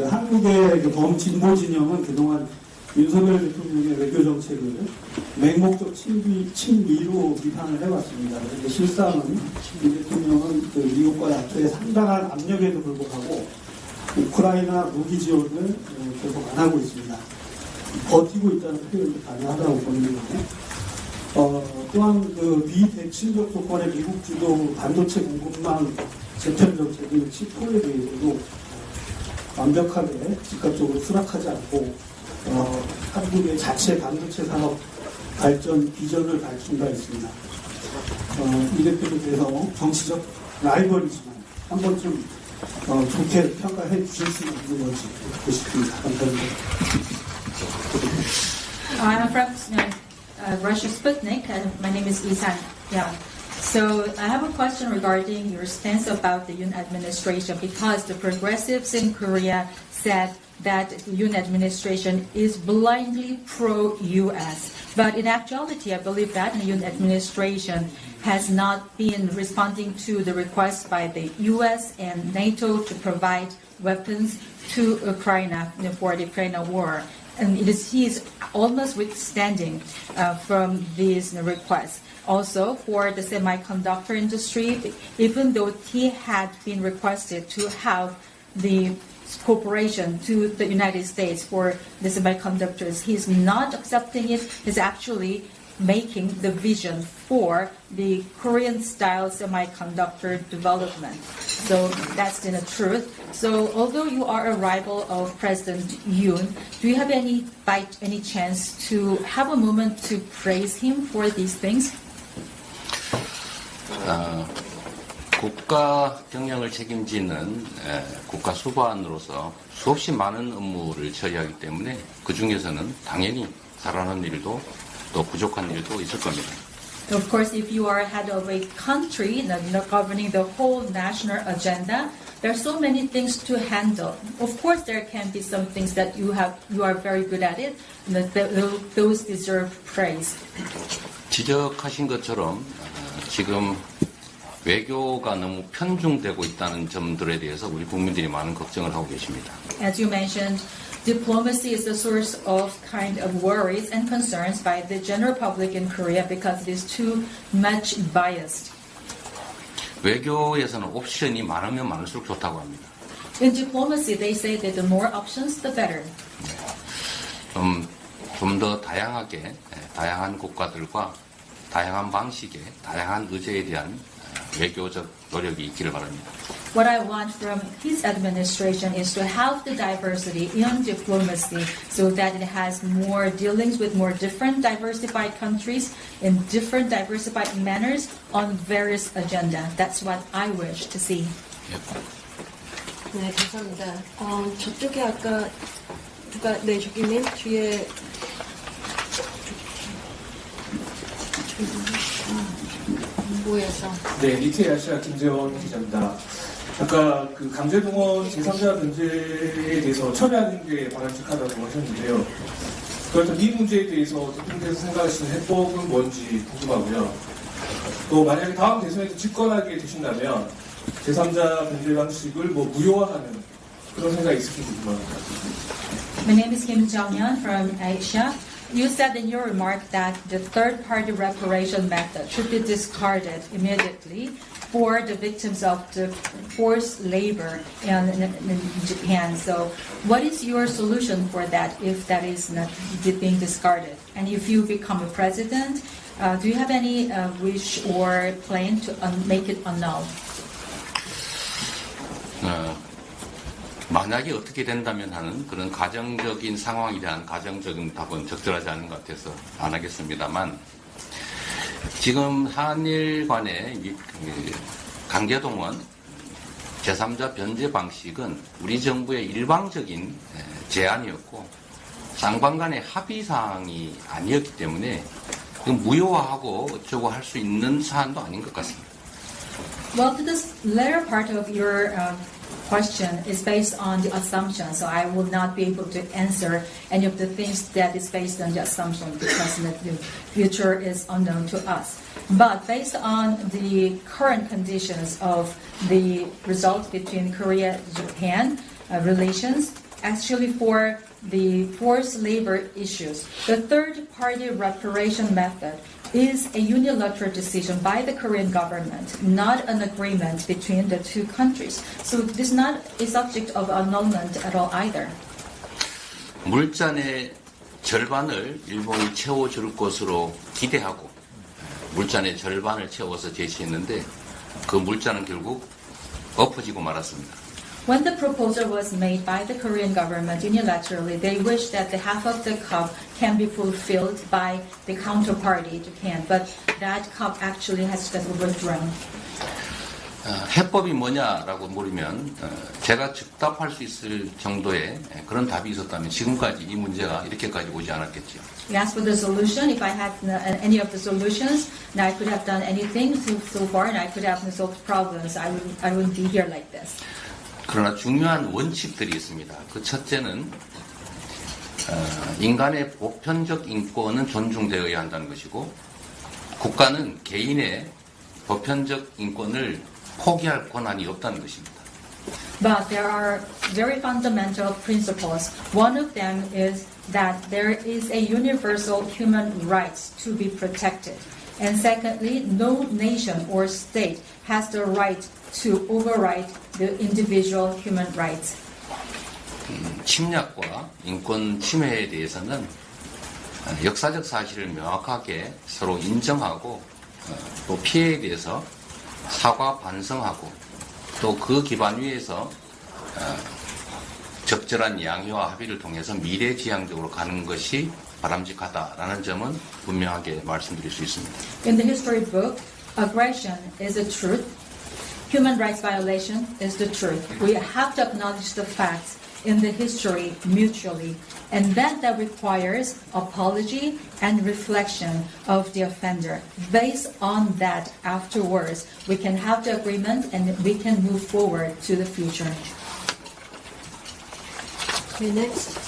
한국의 범진보 진영은 그동안 윤석열 대통령의 외교 정책을 맹목적 친미로 비판을 해왔습니다. 그런데 실상은 이 대통령은 미국과 나토의 상당한 압력에도 불구하고 우크라이나 무기 지원을 계속 안 하고 있습니다. 버티고 있다는 표현도 가능하다고 보는데, 또한 비대칭적 조건의 미국 주도 반도체 공급망 재편 정책인 치포에 대해서도 완벽하게 즉각적으로 수락하지 않고 한국의 자체 반도체 산업 발전 비전을 밝힌 바 있습니다. 이 대표님께서 정치적 라이벌이지만 한 번쯤 좋게 평가해 주실 수 있는 건지 듣고 싶습니다. 감사합니다. I'm from Russia Sputnik, and my name is Isan. Yeah. So I have a question regarding your stance about the Yoon administration, because the progressives in Korea said that the Yoon administration is blindly pro-U.S. But in actuality, I believe that the Yoon administration has not been responding to the request by the U.S. and NATO to provide weapons to Ukraine for the Ukraine war. And he is almost withstanding from these requests. Also, for the semiconductor industry, even though he had been requested to have the cooperation to the United States for the semiconductors, he's not accepting it. He's actually making the vision for the Korean-style semiconductor development. So that's the truth. So although you are a rival of President Yoon, do you have any chance to have a moment to praise him for these things? 국가 경영을 책임지는 국가 수반으로서 수없이 많은 업무를 처리하기 때문에 그 중에서는 당연히 잘하는 일도 또 부족한 일도 있을 겁니다. Of course, if you are head of a country governing the whole national agenda, there are so many things to handle. Of course, there can be some things that you are very good at it, and those deserve praise. 지적하신 것처럼 지금 외교가 너무 편중되고 있다는 점들에 대해서 우리 국민들이 많은 걱정을 하고 계십니다. As you mentioned, diplomacy is the source of kind of worries and concerns by the general public in Korea because it is too much biased. 외교에서는 옵션이 많으면 많을수록 좋다고 합니다. In diplomacy, they say that the more options, the better. 좀 더 다양하게, 다양한 국가들과 다양한 방식의, 다양한 의제에 대한 외교적 노력이 있기를 바랍니다. What I want from his administration is to have the diversity in diplomacy so that it has more dealings with more different diversified countries in different diversified manners on various agenda. That's what I wish to see. 네, 감사합니다. 저쪽에 아까 누가 저기님 뒤에 뭐에서 네, 니케 아시아 김재원 기자입니다. 아까 그 강제동원 제3자 문제에 대해서 철회하는 게 바람직하다고 하셨는데요. 그렇다면 이 문제에 대해서 대통령께서 생각하시는 해법은 뭔지 궁금하고요. 또 만약에 다음 대선에서 집권하게 되신다면 제3자 변제 방식을 무효화하는 그런 생각이 있으신지 궁금합니다. My name is Kim Jong-yeon from Asia. You said in your remark that the third-party reparation method should be discarded immediately for the victims of the forced labor in Japan. So what is your solution for that if that is not being discarded? And if you become a president, do you have any wish or plan to make it annul? 만약에 어떻게 된다면 하는 그런 가정적인 상황에 대한 가정적인 답은 적절하지 않은 것 같아서 안 하겠습니다만 지금 한일 간의 강제동원, 제3자 변제 방식은 우리 정부의 일방적인 제안이었고 쌍방 간의 합의사항이 아니었기 때문에 무효화하고 어쩌고 할 수 있는 사안도 아닌 것 같습니다. Well, to this latter part of your question is based on the assumption, so I will not be able to answer any of the things that is based on the assumption because the future is unknown to us. But based on the current conditions of the result between Korea-Japan relations, actually for the forced labor issues, the third-party reparation method is a unilateral decision by the Korean government, not an agreement between the two countries. So this is not a subject of annulment at all either. 물잔의 절반을 일본이 채워줄 것으로 기대하고 물잔의 절반을 채워서 제시했는데 그 물잔은 결국 엎어지고 말았습니다. When the proposal was made by the Korean government unilaterally, they wished that the half of the cup can be fulfilled by the counterparty, Japan, but that cup actually has been overthrown. 해법이 뭐냐라고 물으면 제가 즉답할 수 있을 정도의 그런 답이 있었다면 지금까지 이 문제가 이렇게까지 오지 않았겠죠. You asked for the solution. If I had any of the solutions, and I could have done anything so far, and I could have solved problems, I wouldn't be here like this. 그러나 중요한 원칙들이 있습니다. 그 첫째는 인간의 보편적 인권은 존중되어야 한다는 것이고 국가는 개인의 보편적 인권을 포기할 권한이 없다는 것입니다. But there are very fundamental principles. One of them is that there is a universal human rights to be protected. And secondly, no nation or state has the right to override the individual human rights. 침략과 인권 침해에 대해서는 역사적 사실을 명확하게 서로 인정하고 또 피해에 대해서 사과 반성하고 또 그 기반 위에서 적절한 양해와 합의를 통해서 미래지향적으로 가는 것이 바람직하다라는 점은 분명하게 말씀드릴 수 있습니다. In the history book, aggression is the truth. Human rights violation is the truth. We have to acknowledge the facts in the history mutually, and then that requires apology and reflection of the offender. Based on that, afterwards, we can have the agreement and we can move forward to the future. Okay, next.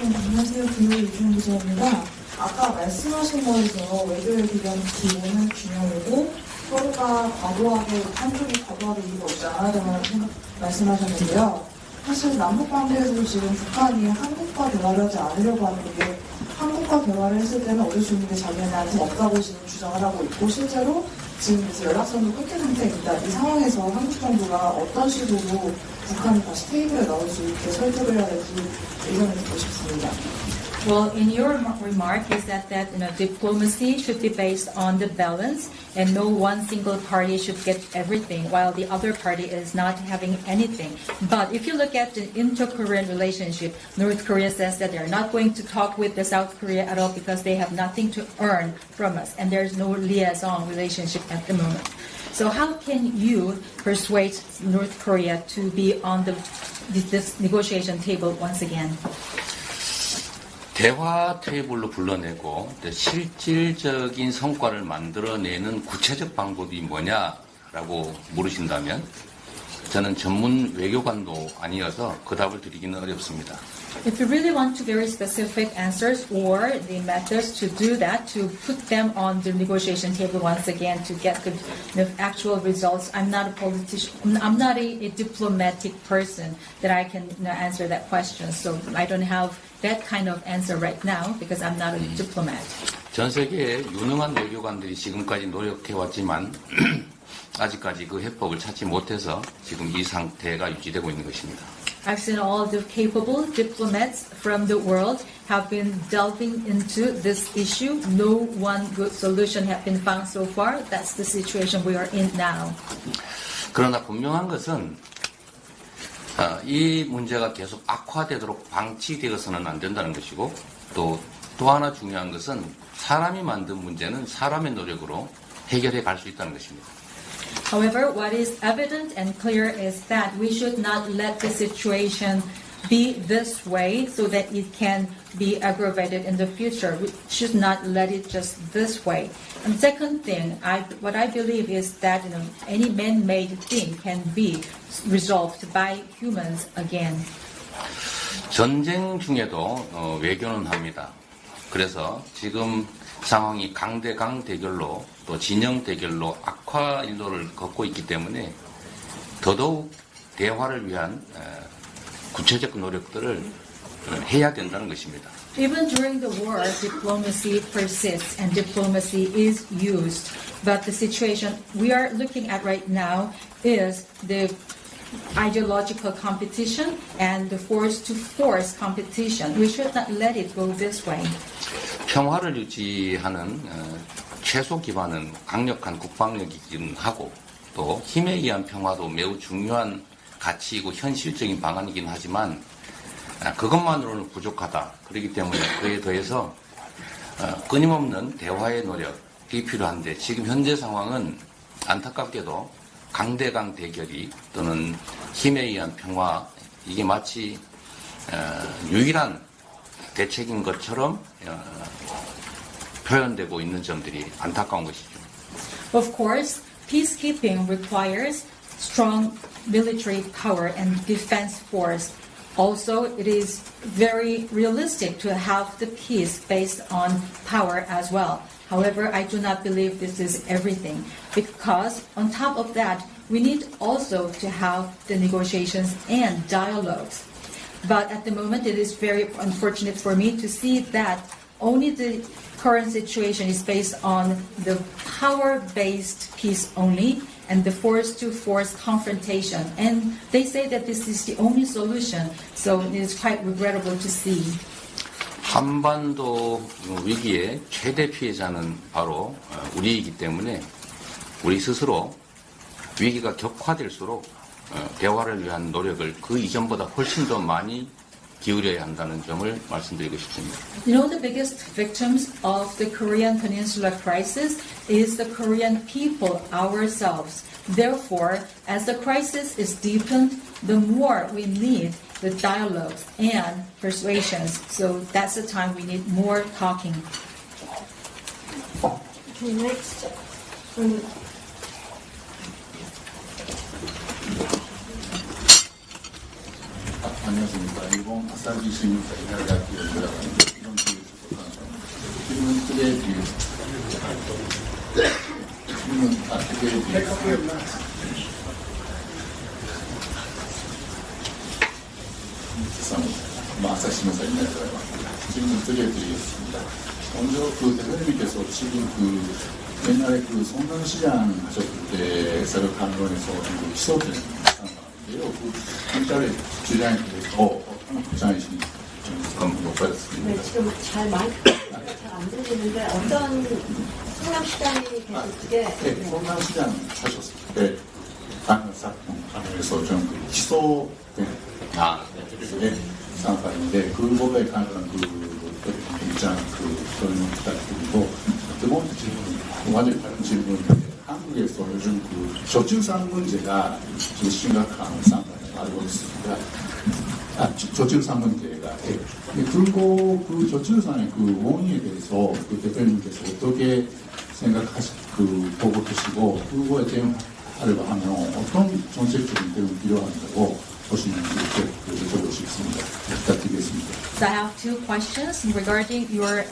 안녕하세요. 김효리 유준기자입니다. 아까 말씀하신 거에서 외교에 대한 기본은 균형이고 서로가 과도하게 한쪽이 과도하게 이유가 없지 않아야 된다는 말씀하셨는데요. 사실 남북 관계에서 지금 북한이 한국과 대화를 하지 않으려고 하는 게 한국과 대화를 했을 때는 어쩔 수 없는 게 자기네한테 없다고 지금 주장을 하고 있고 실제로 지금 그래서 연락선도 끊긴 상태입니다. 이 상황에서 한국 정부가 어떤 식으로 북한이 다시 테이블에 나올 수 있게 설득을 해야 될지 의견을 듣고 싶습니다. Well, in your remark is that diplomacy should be based on the balance and no one single party should get everything while the other party is not having anything. But if you look at the inter-Korean relationship, North Korea says that they're not going to talk with the South Korea at all because they have nothing to earn from us and there's no liaison relationship at the moment. So how can you persuade North Korea to be on this negotiation table once again? 대화 테이블로 불러내고 실질적인 성과를 만들어내는 구체적 방법이 뭐냐라고 물으신다면 저는 전문 외교관도 아니어서 그 답을 드리기는 어렵습니다. If you really want to very specific answers or the methods to do that, to put them on the negotiation table once again to get the actual results, I'm not a politician, I'm not a diplomatic person that I can answer that question. So I don't have that kind of answer right now because I'm not a diplomat. 전 세계의 유능한 외교관들이 지금까지 노력해왔지만 아직까지 그 해법을 찾지 못해서 지금 이 상태가 유지되고 있는 것입니다. I've seen all the capable diplomats from the world have been delving into this issue. No one good solution has been found so far. That's the situation we are in now. 그러나 분명한 것은 이 문제가 계속 악화되도록 방치되어서는 안 된다는 것이고 또 하나 중요한 것은 사람이 만든 문제는 사람의 노력으로 해결해 갈 수 있다는 것입니다. However, what is evident and clear is that we should not let the situation be this way so that it can be aggravated in the future. We should not let it just this way. And second thing, what I believe is that any man-made thing can be resolved by humans again. 전쟁 중에도 외교는 합니다. 그래서 지금 상황이 강대강 대결로 또 진영 대결로 악화 일로를 걷고 있기 때문에 더더욱 대화를 위한 구체적 노력들을 해야 된다는 것입니다. Even during the war, diplomacy persists and diplomacy is used. But the situation we are looking at right now is the ideological competition and the force-to-force competition. We should not let it go this way. 평화를 유지하는 최소 기반은 강력한 국방력이긴 하고 또 힘에 의한 평화도 매우 중요한 가치이고 현실적인 방안이긴 하지만 그것만으로는 부족하다. 그렇기 때문에 그에 더해서 끊임없는 대화의 노력이 필요한데 지금 현재 상황은 안타깝게도 강대강 대결이 또는 힘에 의한 평화 이게 마치 유일한 대책인 것처럼 표현되고 있는 점들이 안타까운 것이죠. Of course, peacekeeping requires strong military power and defense force. Also, it is very realistic to have the peace based on power as well. However, I do not believe this is everything because on top of that, we need also to have the negotiations and dialogues. But at the moment, it is very unfortunate for me to see that only the current situation is based on the power-based peace only and the force-to-force confrontation. And they say that this is the only solution, so it is quite regrettable to see. 한반도 위기의 최대 피해자는 바로 우리이기 때문에 우리 스스로 위기가 격화될수록 대화를 위한 노력을 그 이전보다 훨씬 더 많이 기울여야 한다는 점을 말씀드리고 싶습니다. You know, the biggest victims of the Korean Peninsula crisis is the Korean people ourselves. Therefore, as the crisis is deepened, the more we need the dialogues and persuasions. So that's the time we need more talking. Okay, next. 안녕하십니까. 일본 아사히 신문사 이나라대학교 연구자입니다. 이런 기회에 주셔서 질문 뜨개에 비해서 질문 뜨개에 비해서 죄송합니다. 아사히 신문사 이나라대학교 질문 뜨개에 드리겠습니다. 먼저 대표님께서 지금 옛날에 성남시장 하셨을 때 사회강론에서 시도된 문자를 주장에 대해서 어떤 입장이신지 좀 여쭤봤습니다. 네, 지금 잘 안 들리는데 어떤 성남시장이 계실 때 네, 성남시장 하셨을 때 강연에서 좀 기소된 상황인데 그거에 관한 입장 설명 부탁드리고 두 번째 질문 완전히 다른 질문인데 한국에서 요즘 저출산 문제가 좀 심각한 상황을 알고 있습니다. 저출산 문제가. 그리고 저출산의 원인에 대해서 대표님께서 어떻게 보고 계시고, 그거에 대응하려고 하면 어떤 정책적인 대응이 필요한다고 보시는지 여쭤보고 싶습니다. 부탁드리겠습니다. So I have two questions regarding your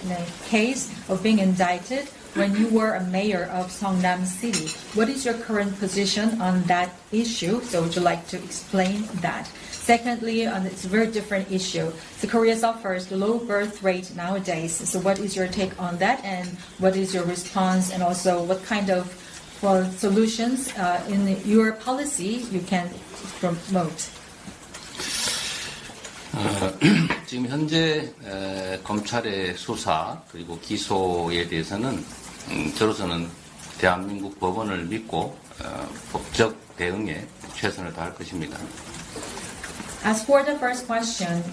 case of being indicted when you were a mayor of Seongnam City. What is your current position on that issue? So would you like to explain that? Secondly, it's a very different issue. So Korea suffers the low birth rate nowadays. So what is your take on that, and what is your response, and also what kind of solutions in your policy you can promote? 지금 현재 검찰의 수사 그리고 기소에 대해서는 저로서는 대한민국 법원을 믿고 법적 대응에 최선을 다할 것입니다. As for the first question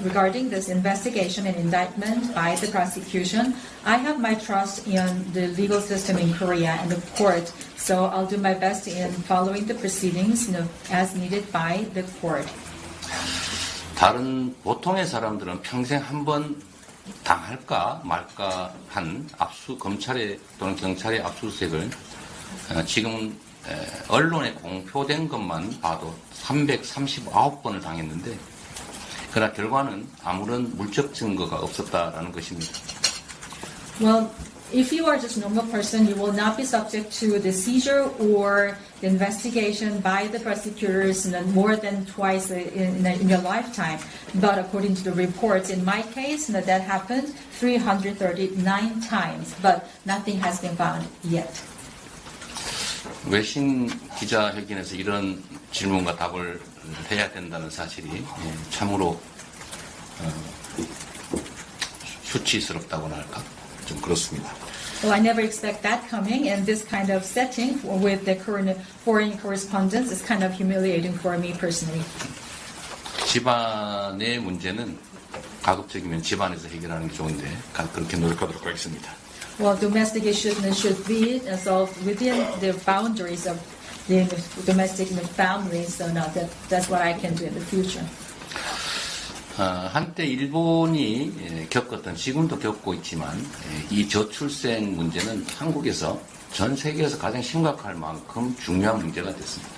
regarding this investigation and indictment by the prosecution, I have my trust in the legal system in Korea and the court, so I'll do my best in following the proceedings as needed by the court. 다른 보통의 사람들은 평생 한 번 당할까 말까 한 검찰의 또는 경찰의 압수수색을 지금 언론에 공표된 것만 봐도 339번을 당했는데 그러나 결과는 아무런 물적 증거가 없었다라는 것입니다. Well, if you are just a normal person, you will not be subject to the seizure or the investigation by the prosecutors more than twice in your lifetime. But according to the reports, in my case, that happened 339 times, but nothing has been found yet. 외신 기자회견에서 이런 질문과 답을 해야 된다는 사실이 참으로 수치스럽다고나 할까? 좀 그렇습니다. Well, I never expect that coming, and this kind of setting with the current foreign correspondence is kind of humiliating for me personally. 집안의 문제는 가급적이면 집안에서 해결하는 게 좋은데 그렇게 노력하도록 하겠습니다. Well, domestic issues should be solved within the boundaries of the domestic families, so no, that's what I can do in the future. 한때 일본이 겪었던, 지금도 겪고 있지만 이 저출생 문제는 한국에서 전 세계에서 가장 심각할 만큼 중요한 문제가 됐습니다.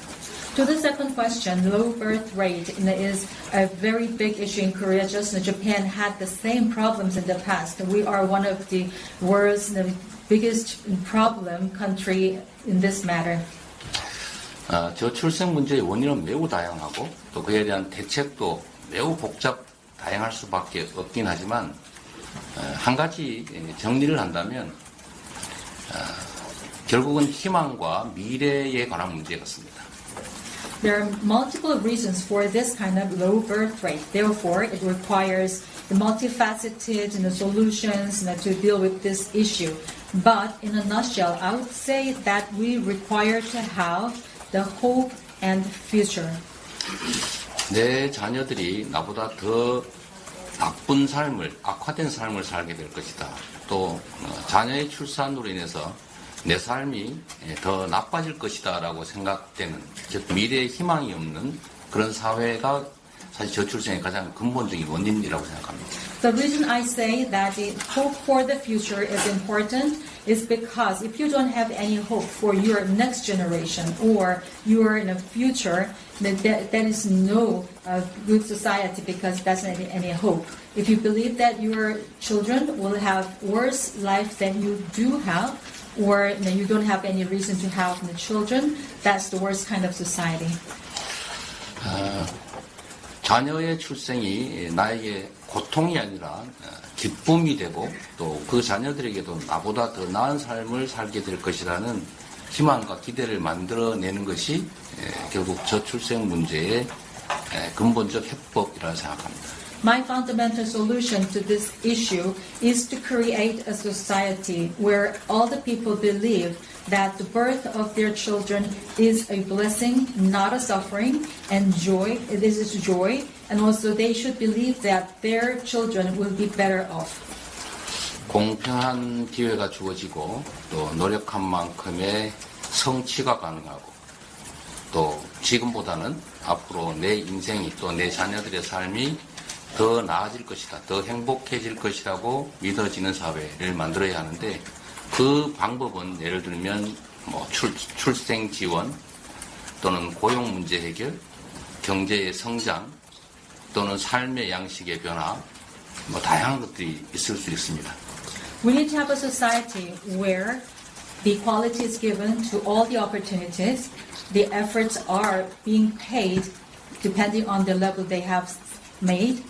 To the second question, low birth rate is a very big issue in Korea. Just Japan had the same problems in the past. We are one of the world's biggest problem country in this matter. 저출생 문제의 원인은 매우 다양하고 또 그에 대한 대책도 매우 다양할 수밖에 없긴 하지만 한 가지 정리를 한다면 결국은 희망과 미래에 관한 문제 같습니다. There are multiple reasons for this kind of low birth rate. Therefore, it requires the multifaceted solutions to deal with this issue. But in a nutshell, I would say that we require to have the hope and future. 내 자녀들이 나보다 더 나쁜 삶을, 악화된 삶을 살게 될 것이다. 또 자녀의 출산으로 인해서 내 삶이 더 나빠질 것이다 라고 생각되는, 즉 미래에 희망이 없는 그런 사회가 사실 저출생의 가장 근본적인 원인이라고 생각합니다. The reason I say that the hope for the future is important is because if you don't have any hope for your next generation or your future, then there is no good society because that's not any hope. If you believe that your children will have worse life than you do have, or you don't have any reason to have the children, that's the worst kind of society. 자녀의 출생이 나에게 고통이 아니라 기쁨이 되고 또 그 자녀들에게도 나보다 더 나은 삶을 살게 될 것이라는 희망과 기대를 만들어내는 것이 결국 저출생 문제의 근본적 해법이라고 생각합니다. My fundamental solution to this issue is to create a society where all the people believe that the birth of their children is a blessing, not a suffering, and joy. This is joy, and also they should believe that their children will be better off. 공평한 기회가 주어지고 또 노력한 만큼의 성취가 가능하고 또 지금보다는 앞으로 내 인생이 또 내 자녀들의 삶이 더 나아질 것이다, 더 행복해질 것이라고 믿어지는 사회를 만들어야 하는데 그 방법은 예를 들면 출생 지원 또는 고용 문제 해결, 경제의 성장 또는 삶의 양식의 변화 다양한 것들이 있을 수 있습니다. We need to have a society where the equality is given to all the opportunities. The efforts are being paid depending on the level they have made.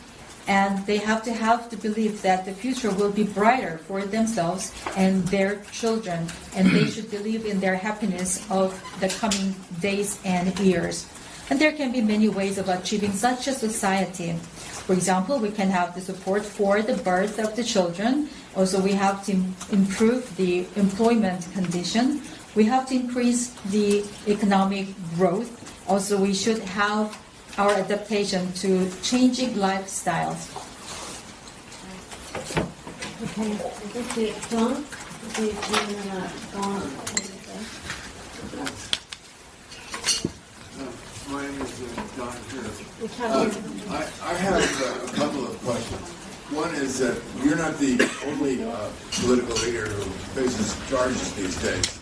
And they have to believe that the future will be brighter for themselves and their children. And they should believe in their happiness of the coming days and years. And there can be many ways of achieving such a society. For example, we can have the support for the birth of the children. Also, we have to improve the employment condition. We have to increase the economic growth. Also, we should have our adaptation to changing lifestyles. Okay, I think it's done. Okay, gone. My name is Don Harris. I have a couple of questions. One is that you're not the only political leader who faces charges these days.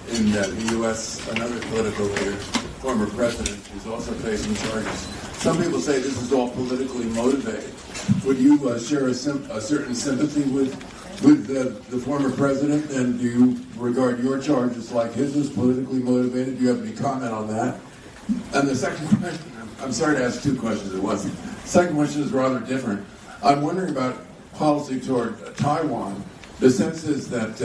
In the U.S., another political leader, former president, is also facing charges. Some people say this is all politically motivated. Would you share a certain sympathy with the former president, and do you regard your charges like his as politically motivated? Do you have any comment on that? And the second question, I'm sorry to ask two questions at once. The second question is rather different. I'm wondering about policy toward Taiwan. The sense is that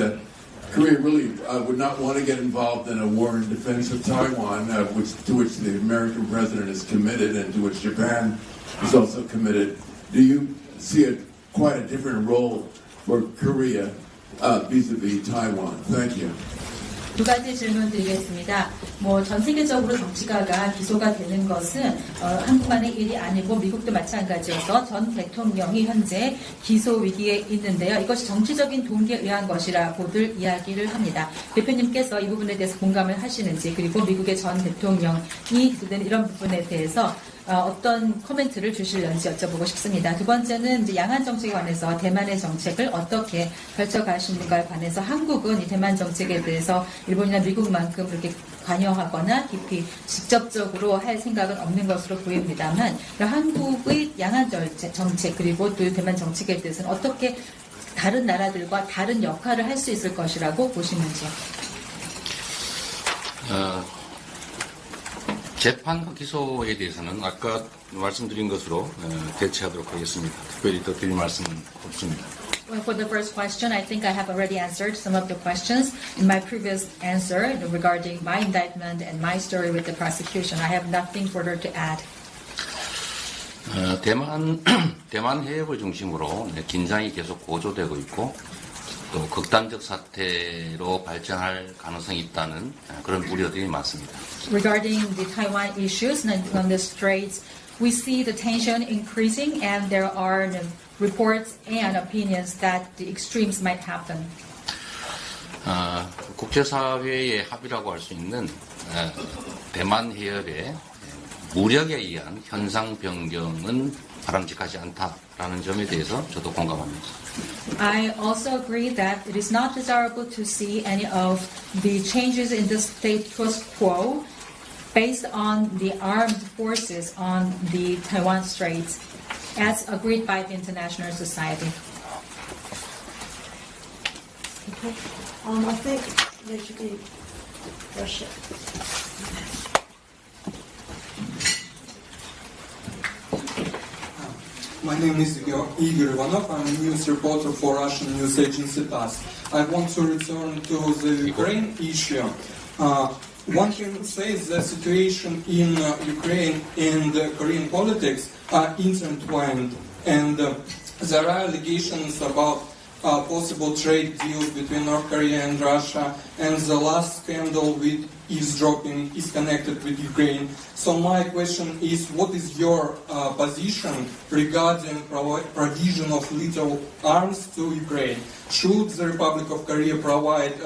Korea really would not want to get involved in a war in defense of Taiwan, to which the American president is committed and to which Japan is also committed. Do you see quite a different role for Korea vis-a-vis Taiwan? Thank you. 두 가지 질문 드리겠습니다. 전 세계적으로 정치가가 기소가 되는 것은 한국만의 일이 아니고 미국도 마찬가지여서 전 대통령이 현재 기소 위기에 있는데요. 이것이 정치적인 동기에 의한 것이라고들 이야기를 합니다. 대표님께서 이 부분에 대해서 공감을 하시는지, 그리고 미국의 전 대통령이 기소된 이런 부분에 대해서 어떤 코멘트를 주실런지 여쭤보고 싶습니다. 두 번째는 이제 양안 정책에 관해서 대만의 정책을 어떻게 펼쳐가시는가에 관해서 한국은 이 대만 정책에 대해서 일본이나 미국만큼 그렇게 관여하거나 깊이 직접적으로 할 생각은 없는 것으로 보입니다만, 한국의 양안 정책 그리고 또 대만 정책에 대해서는 어떻게 다른 나라들과 다른 역할을 할 수 있을 것이라고 보시는지요? 재판과 기소에 대해서는 아까 말씀드린 것으로 대체하도록 하겠습니다. 특별히 더 드릴 말씀은 없습니다. Well, for the first question, I think I have already answered some of the questions in my previous answer regarding my indictment and my story with the prosecution. I have nothing further to add. 대만 해협을 중심으로 긴장이 계속 고조되고 있고 또 극단적 사태로 발전할 가능성이 있다는 그런 우려들이 많습니다. Regarding the Taiwan issues on the straits, we see the tension increasing and there are reports and opinions that the extremes might happen. 국제사회의 합의라고 할 수 있는 대만 해협의 무력에 의한 현상 변경은 바람직하지 않다라는 점에 대해서 저도 공감합니다. I also agree that it is not desirable to see any of the changes in the status quo based on the armed forces on the Taiwan Straits, as agreed by the international society. Okay. I think there should be Russia. My name is Igor Ivanov. I'm a news reporter for Russian news agency TASS. I want to return to the Ukraine issue. One can say the situation in Ukraine and Korean politics are intertwined, and there are allegations about possible trade deals between North Korea and Russia, and the last scandal with eavesdropping is connected with Ukraine. So my question is, what is your position regarding provision of lethal arms to Ukraine? Should the Republic of Korea provide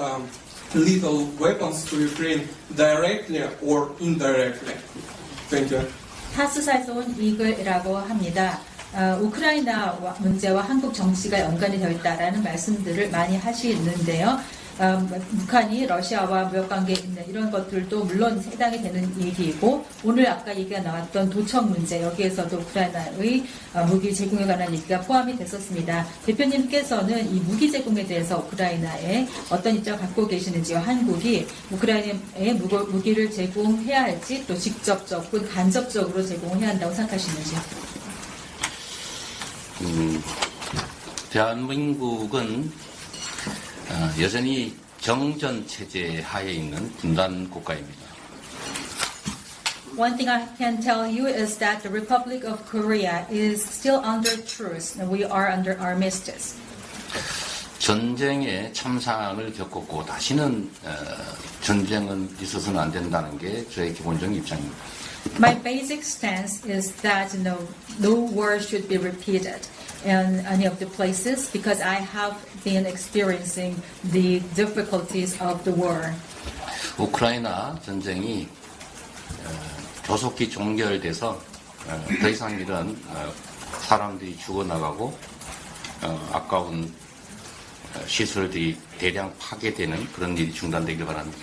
lethal weapons to Ukraine directly or indirectly? Thank you. 타스사에서 온 이글이라고 합니다. 우크라이나 문제와 한국 정치가 연관이 되어 있다라는 말씀들을 많이 하시는데요. 북한이 러시아와 무역관계에 있는 이런 것들도 물론 해당이 되는 얘기이고, 오늘 아까 얘기가 나왔던 도청 문제, 여기에서도 우크라이나의 무기 제공에 관한 얘기가 포함이 됐었습니다. 대표님께서는 이 무기 제공에 대해서 우크라이나에 어떤 입장을 갖고 계시는지요? 한국이 우크라이나에 무기를 제공해야 할지, 또 직접적 혹은 간접적으로 제공해야 한다고 생각하시는지요? 대한민국은 여전히 정전 체제 하에 있는 분단 국가입니다. One thing I can tell you is that the Republic of Korea is still under truce, and we are under armistice. 전쟁에 참상을 겪었고 다시는 전쟁은 있어서는 안 된다는 게 저의 기본적인 입장입니다. My basic stance is that no war should be repeated in any of the places because I have been experiencing the difficulties of the war. 우크라이나 전쟁이 조속히 종결돼서 더 이상 이런 사람들이 죽어나가고 아까운 시설들이 대량 파괴되는 그런 일이 중단되길 바랍니다.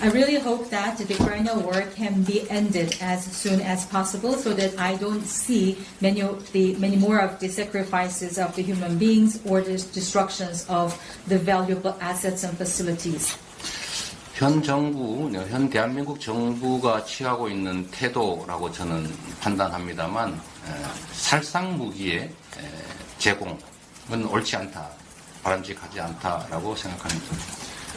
I really hope that the Ukrainian war can be ended as soon as possible so that I don't see many more of the sacrifices of the human beings or the destructions of the valuable assets and facilities. 현 대한민국 정부가 취하고 있는 태도라고 저는 판단합니다만 살상 무기의 제공은 옳지 않다, 바람직하지 않다라고 생각합니다.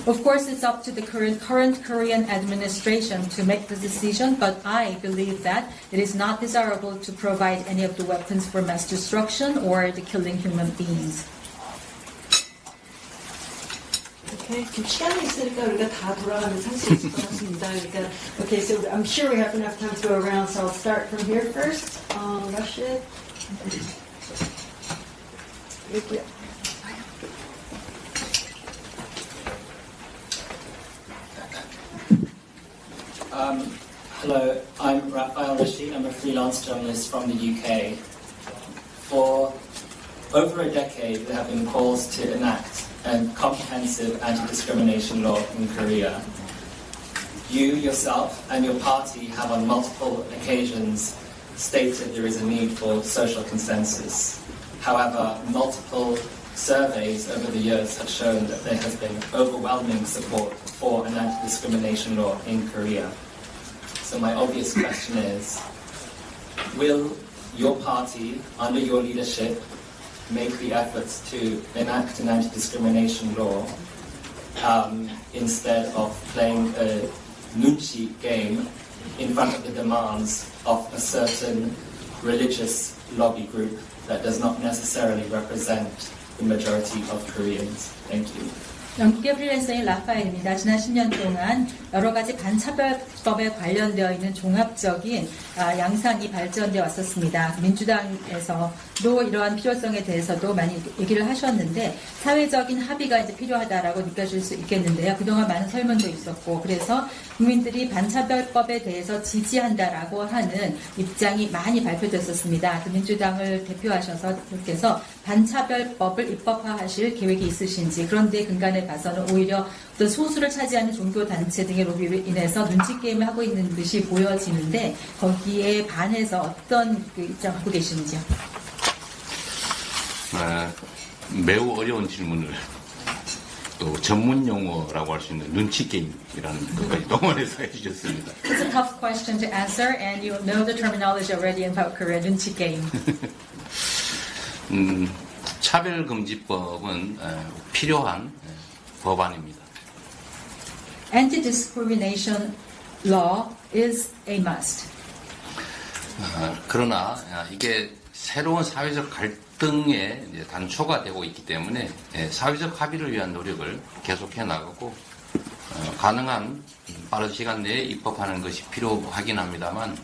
Of course, it's up to the current Korean administration to make the decision, but I believe that it is not desirable to provide any of the weapons for mass destruction or the killing human beings. Okay, 좀 시간이 있으니까 우리가 다 돌아가면서 할 수 있을 것 같습니다. 그러니까, okay, so I'm sure we have enough time to go around, so I'll start from here first. Rashid. 여기요. Hello, I'm Raphael Rashid. I'm a freelance journalist from the UK. For over a decade, there have been calls to enact a comprehensive anti-discrimination law in Korea. You yourself and your party have on multiple occasions stated there is a need for social consensus. However, multiple surveys over the years have shown that there has been overwhelming support for an anti-discrimination law in Korea. So my obvious question is, will your party, under your leadership, make the efforts to enact an anti-discrimination law instead of playing a nunchi game in front of the demands of a certain religious lobby group that does not necessarily represent the majority of Koreans? Thank you. 영국의 프리랜서인 라파엘입니다. 지난 10년 동안 여러 가지 반차별법에 관련되어 있는 종합적인 양상이 발전되어 왔었습니다. 민주당에서도 이러한 필요성에 대해서도 많이 얘기를 하셨는데 사회적인 합의가 이제 필요하다라고 느껴질 수 있겠는데요. 그동안 많은 설문도 있었고 그래서 국민들이 반차별법에 대해서 지지한다라고 하는 입장이 많이 발표됐었습니다. 민주당을 대표하셔서 그렇게서 반차별법을 입법화하실 계획이 있으신지, 그런데 근간에 봐서는 오히려 어떤 소수를 차지하는 종교단체 등의 로비로 인해서 눈치게임을 하고 있는 듯이 보여지는데 거기에 반해서 어떤 입장 갖고 계시는지요? 매우 어려운 질문을 또 전문 용어라고 할 수 있는 눈치 게임이라는 것까지 동원해서 해주셨습니다. It's a tough question to answer, and you know the terminology already about Korea, 눈치 게임. 차별금지법은 필요한 법안입니다. Anti-discrimination law is a must. 그러나 이게 새로운 사회적 갈등의 단초가 되고 있기 때문에 사회적 합의를 위한 노력을 계속해 나가고 가능한 빠른 시간 내에 입법하는 것이 필요하긴 합니다만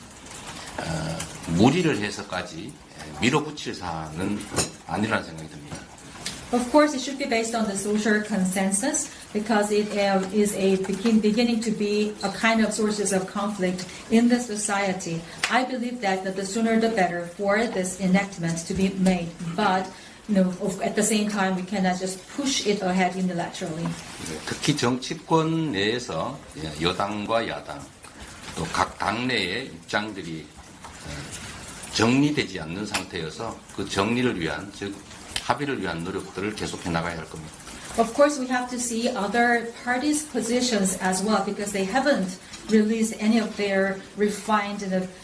무리를 해서까지 밀어붙일 사안은 아니라는 생각이 듭니다. Of course, it should be based on the social consensus because it is beginning to be a kind of sources of conflict in the society. I believe that the sooner the better for this enactment to be made. But at the same time, we cannot just push it ahead unilaterally. 특히 정치권 내에서 여당과 야당 또 각 당내의 입장들이 정리되지 않는 상태여서 그 정리를 위한 즉 합의를 위한 노력들을 계속해 나가야 할 겁니다. Of course, we have to see other parties' positions as well because they haven't released any of their refined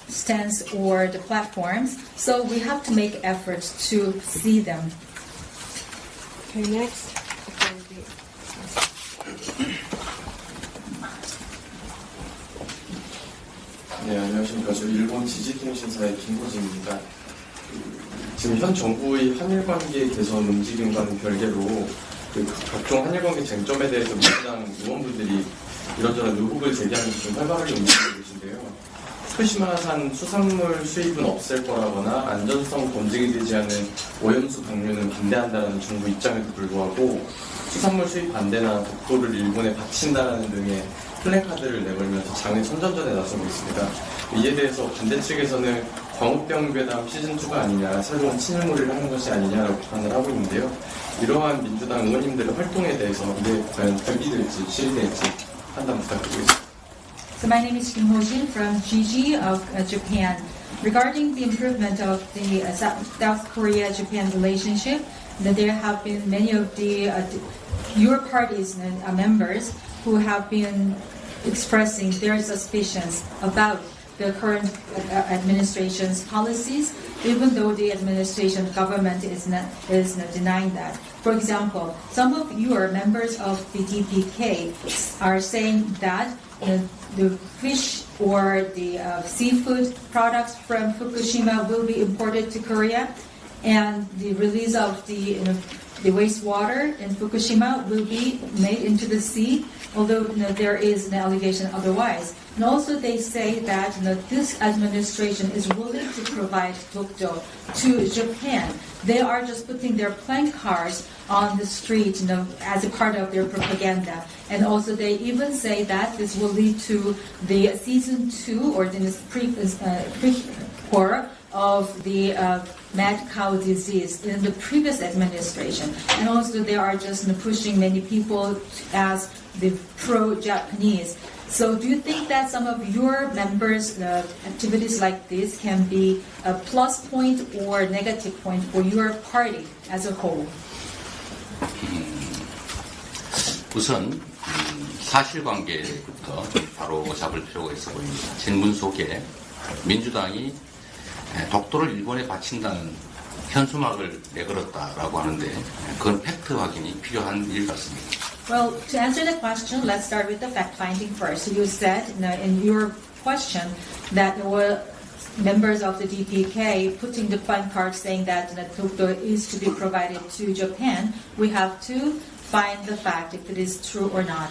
stance or the platforms. So we have to make efforts to see them. Okay, next. 네, 안녕하십니까. 저 일본 지지통신사의 김호진입니다. 지금 현 정부의 한일 관계 개선 움직임과는 별개로 각종 한일 관계 쟁점에 대해서 민주당 의원분들이 이런저런 의혹을 제기하면서 좀 활발하게 움직이고 계신데요. 후쿠시마산 수산물 수입은 없앨 거라거나 안전성 검증이 되지 않은 오염수 방류는 반대한다는 정부 입장에도 불구하고 수산물 수입 반대나 독도를 일본에 바친다는 등의 플래카드를 내걸면서 장외 선전전에 나서고 있습니다. 이에 대해서 반대 측에서는 광우병괴담 시즌2가 아니냐, 새로운 친일몰이를 하는 것이 아니냐라고 비판을 하고 있는데요. 이러한 민주당 의원님들의 활동에 대해서 이게 과연 결기될지 실현될지 판단 부탁드리겠습니다. So my name is Kim Ho-jin from GG of Japan. Regarding the improvement of the South Korea-Japan relationship, that there have been many of the your party's members who have been expressing their suspicions about the current administration's policies, even though the administration government is not denying that. For example, some of your members of the DPK are saying that the fish or the seafood products from Fukushima will be imported to Korea, and the release of the wastewater in Fukushima will be made into the sea, although there is an allegation otherwise. And also they say that this administration is willing to provide Dokdo to Japan. They are just putting their placards on the street as a part of their propaganda. And also they even say that this will lead to the season 2 or the pre-war of the mad cow disease in the previous administration. And also they are just pushing many people as the pro-Japanese. So do you think that some of your members' activities like this can be a plus point or negative point for your party as a whole? 우선 사실관계부터 바로 잡을 필요가 있어 보입니다. 질문 속에 민주당이 독도를 일본에 바친다는 현수막을 내걸었다라고 하는데 그건 팩트 확인이 필요한 일 같습니다. Well, to answer the question, let's start with the fact-finding first. You said in your question that there were members of the DPK putting the placard saying that Dokdo is to be provided to Japan. We have to find the fact if it is true or not.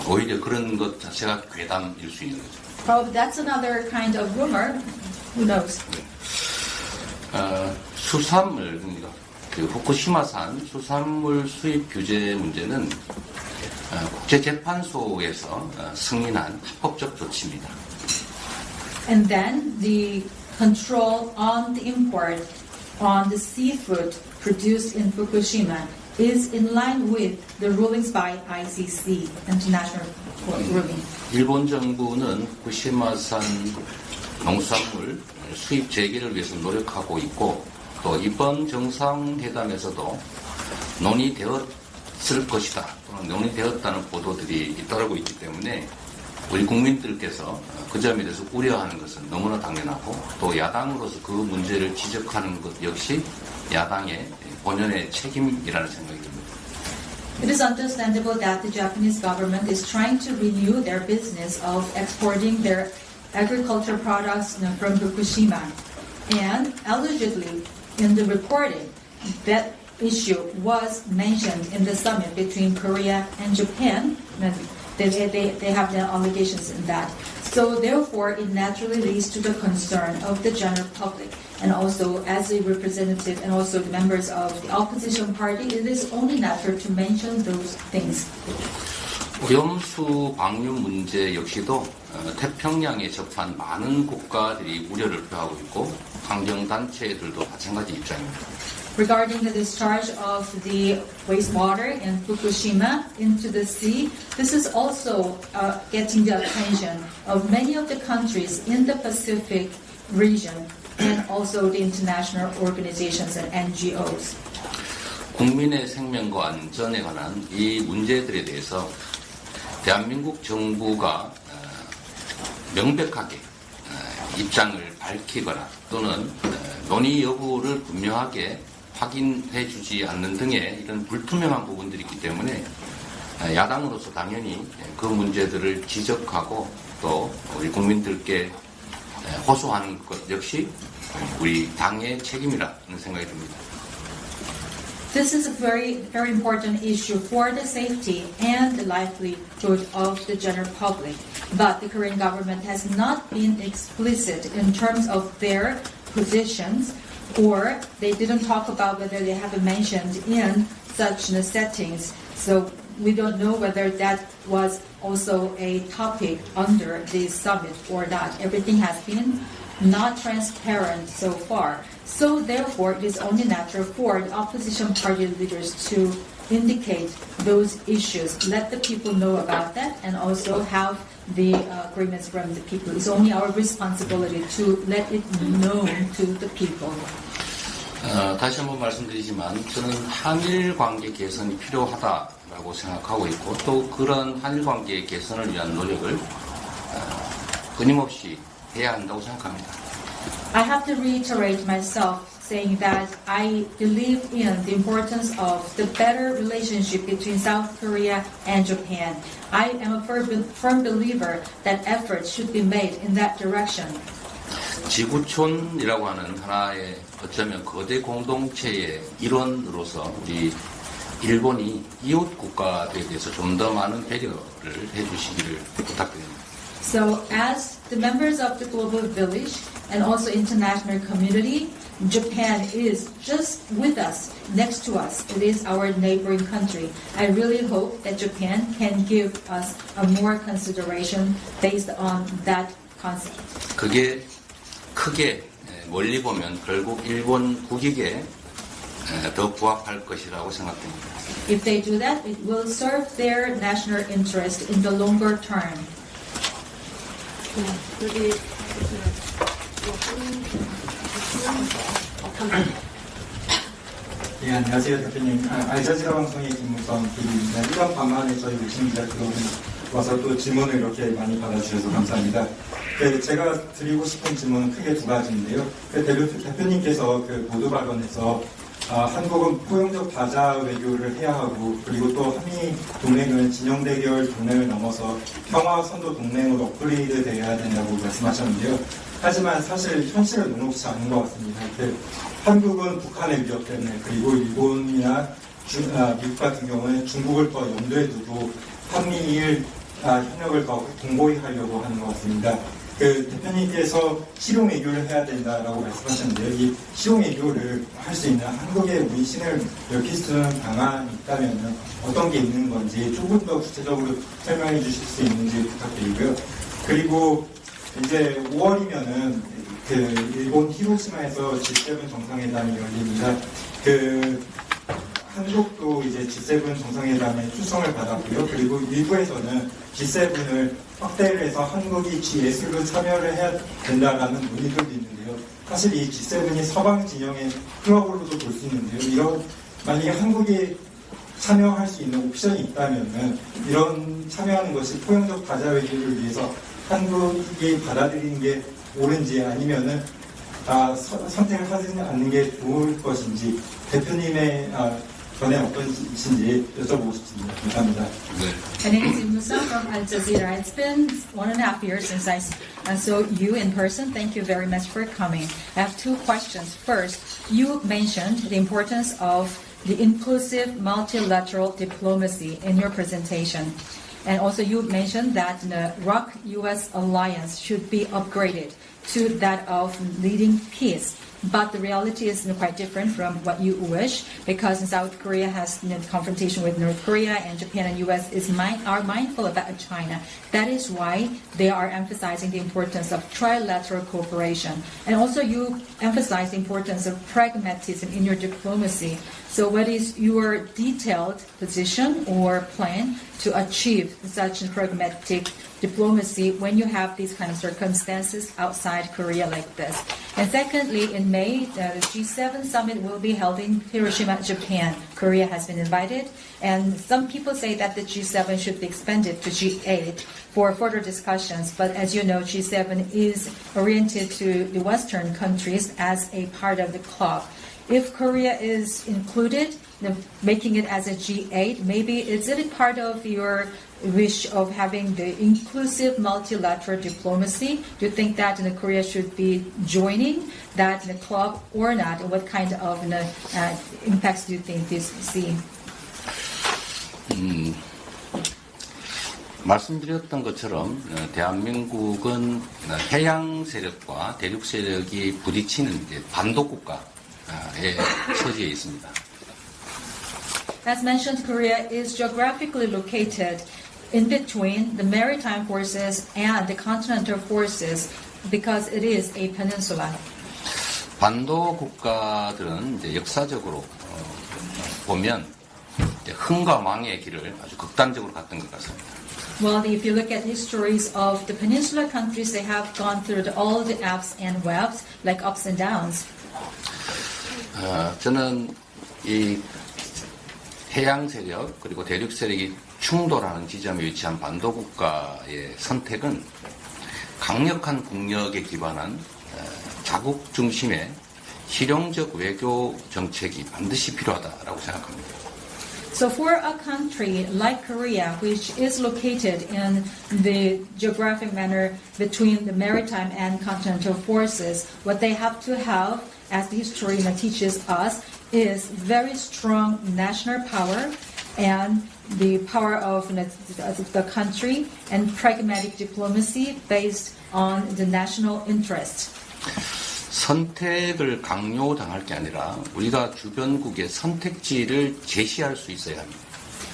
오히려 그런 것 자체가 괴담일 수 있는 거죠. Probably that's another kind of rumor. Who knows? 수산물, 그 후쿠시마산 수산물 수입 규제 문제는 국제재판소에서 승인한 합법적 조치입니다. And then the control on the import on the seafood produced in Fukushima is in line with the rulings by ICC, International Court ruling. 일본 정부는 후쿠시마산 농수산물 수입 재개를 위해서 노력하고 있고 또 이번 정상회담에서도 논의되었을 것이다 또는 논의되었다는 보도들이 잇따르고 있기 때문에 우리 국민들께서 그 점에 대해서 우려하는 것은 너무나 당연하고 또 야당으로서 그 문제를 지적하는 것 역시 야당의 본연의 책임이라는 생각이 듭니다. It is understandable that the Japanese government is trying to renew their business of exporting their agriculture products from Fukushima. And allegedly, in the reporting, that issue was mentioned in the summit between Korea and Japan. They have their allegations in that. So therefore, it naturally leads to the concern of the general public. And also, as a representative and also the members of the opposition party, it is only natural to mention those things. 오염수 방류 문제 역시도 태평양에 접한 많은 국가들이 우려를 표하고 있고 환경단체들도 마찬가지 입장입니다. Regarding the discharge of the wastewater in Fukushima into the sea, this is also getting the attention of many of the countries in the Pacific region and also the international organizations and NGOs. 국민의 생명과 안전에 관한 이 문제들에 대해서 대한민국 정부가 명백하게 입장을 밝히거나 또는 논의 여부를 분명하게 확인해 주지 않는 등의 이런 불투명한 부분들이 있기 때문에 야당으로서 당연히 그 문제들을 지적하고 또 우리 국민들께 호소하는 것 역시 우리 당의 책임이라는 생각이 듭니다. This is a very, very important issue for the safety and the livelihood of the general public. But the Korean government has not been explicit in terms of their positions, or they didn't talk about whether they have mentioned in such settings. So we don't know whether that was also a topic under this summit or not. Everything has been not transparent so far. So therefore, it is only natural for the opposition party leaders to indicate those issues, let the people know about that, and also have the agreements from the people. It's only our responsibility to let it known to the people. 다시 한번 말씀드리지만 저는 한일 관계 개선이 필요하다라고 생각하고 있고 또 그런 한일 관계 개선을 위한 노력을 끊임없이 해야 한다고 생각합니다. I have to reiterate myself saying that I believe in the importance of the better relationship between South Korea and Japan. I am a firm believer that efforts should be made in that direction. 지구촌이라고 하는 하나의 어쩌면 거대 공동체의 일원으로서 우리 일본이 이웃 국가들에 대해서 좀 더 많은 배려를 해주시기를 부탁드립니다. So as the members of the global village and also international community, Japan is just with us, next to us. It is our neighboring country. I really hope that Japan can give us a more consideration based on that concept. 그게 크게 멀리 보면 결국 일본 국익에 더 부합할 것이라고 생각됩니다. If they do that, it will serve their national interest in the longer term. 네, 안녕하세요, 대표님. 알자지라 방송의 김무성 PD입니다. 1년 반 만에 저희 외신기자클럽에 와서 또 질문을 이렇게 많이 받아주셔서 감사합니다. 제가 드리고 싶은 질문은 크게 두 가지인데요. 대표님께서 보도 발언에서 한국은 포용적 다자 외교를 해야 하고 그리고 또 한미 동맹은 진영 대결 동맹을 넘어서 평화 선도 동맹으로 업그레이드 돼야 된다고 말씀하셨는데요. 하지만 사실 현실은 녹록치 않은 것 같습니다. 한국은 북한의 위협 때문에 그리고 일본이나 미국 같은 경우는 중국을 더 염두에 두고 한미일 협력을 더 공고히 하려고 하는 것 같습니다. 대표님께서 실용 외교를 해야 된다라고 말씀하셨는데요. 이 실용 외교를 할 수 있는 한국의 문신을 넓힐 수 있는 방안이 있다면 어떤 게 있는 건지 조금 더 구체적으로 설명해 주실 수 있는지 부탁드리고요. 그리고 이제 5월이면은 일본 히로시마에서 G7 정상회담이 열립니다. 한국도 이제 G7 정상회담에 초청을 받았고요. 그리고 일부에서는 G7을 확대를 해서 한국이 G8로 참여를 해야 된다라는 논의들도 있는데요. 사실 이 G7이 서방 진영의 클럽으로도 볼 수 있는데요. 만약에 한국이 참여할 수 있는 옵션이 있다면 이런 참여하는 것이 포용적 다자 외교를 위해서 한국이 받아들이는 게 옳은지 아니면은 선택을 하지 않는 게 좋을 것인지 대표님의 전에 어떤신지 여쭤보고 싶습니다. 감사합니다. My name is Musa from Al Jazeera. It's been 1.5 years since I saw you in person. Thank you very much for coming. I have two questions. First, you mentioned the importance of the inclusive multilateral diplomacy in your presentation. And also you mentioned that the ROK-US alliance should be upgraded to that of leading peace. But the reality is quite different from what you wish, because South Korea has confrontation with North Korea, and Japan and U.S. are mindful about China. That is why they are emphasizing the importance of trilateral cooperation. And also you emphasize the importance of pragmatism in your diplomacy. So what is your detailed position or plan to achieve such pragmatic diplomacy when you have these kind of circumstances outside Korea like this? And secondly, in May, the G7 summit will be held in Hiroshima, Japan. Korea has been invited, and some people say that the G7 should be expanded to G8 for further discussions. But as you know, G7 is oriented to the Western countries as a part of the club. If Korea is included, making it as a G8, maybe is it part of your wish of having the inclusive multilateral diplomacy? Do you think that Korea should be joining that club or not? What kind of impacts do you think this see? 말씀드렸던 것처럼 대한민국은 해양 세력과 대륙 세력이 부딪히는 반도 국가에 처지해 있습니다. As mentioned, Korea is geographically located in between the maritime forces and the continental forces because it is a peninsula. 반도 국가들은 이제 역사적으로 보면 흥과 망의 길을 아주 극단적으로 갔던 것 같습니다. Well, if you look at histories of the peninsula countries, they have gone through all the ups and webs, like ups and downs. 저는 이 해양 세력 그리고 대륙 세력이 충돌하는 지점에 위치한 반도 국가의 선택은 강력한 국력에 기반한 자국 중심의 실용적 외교 정책이 반드시 필요하다라고 생각합니다. So for a country like Korea, which is located in the geographic manner between the maritime and continental forces, what they have to have, as the history teaches us, is very strong national power and the power of the country and pragmatic diplomacy based on the national interest. 선택을 강요당할 게 아니라 우리가 주변국의 선택지를 제시할 수 있어야 합니다.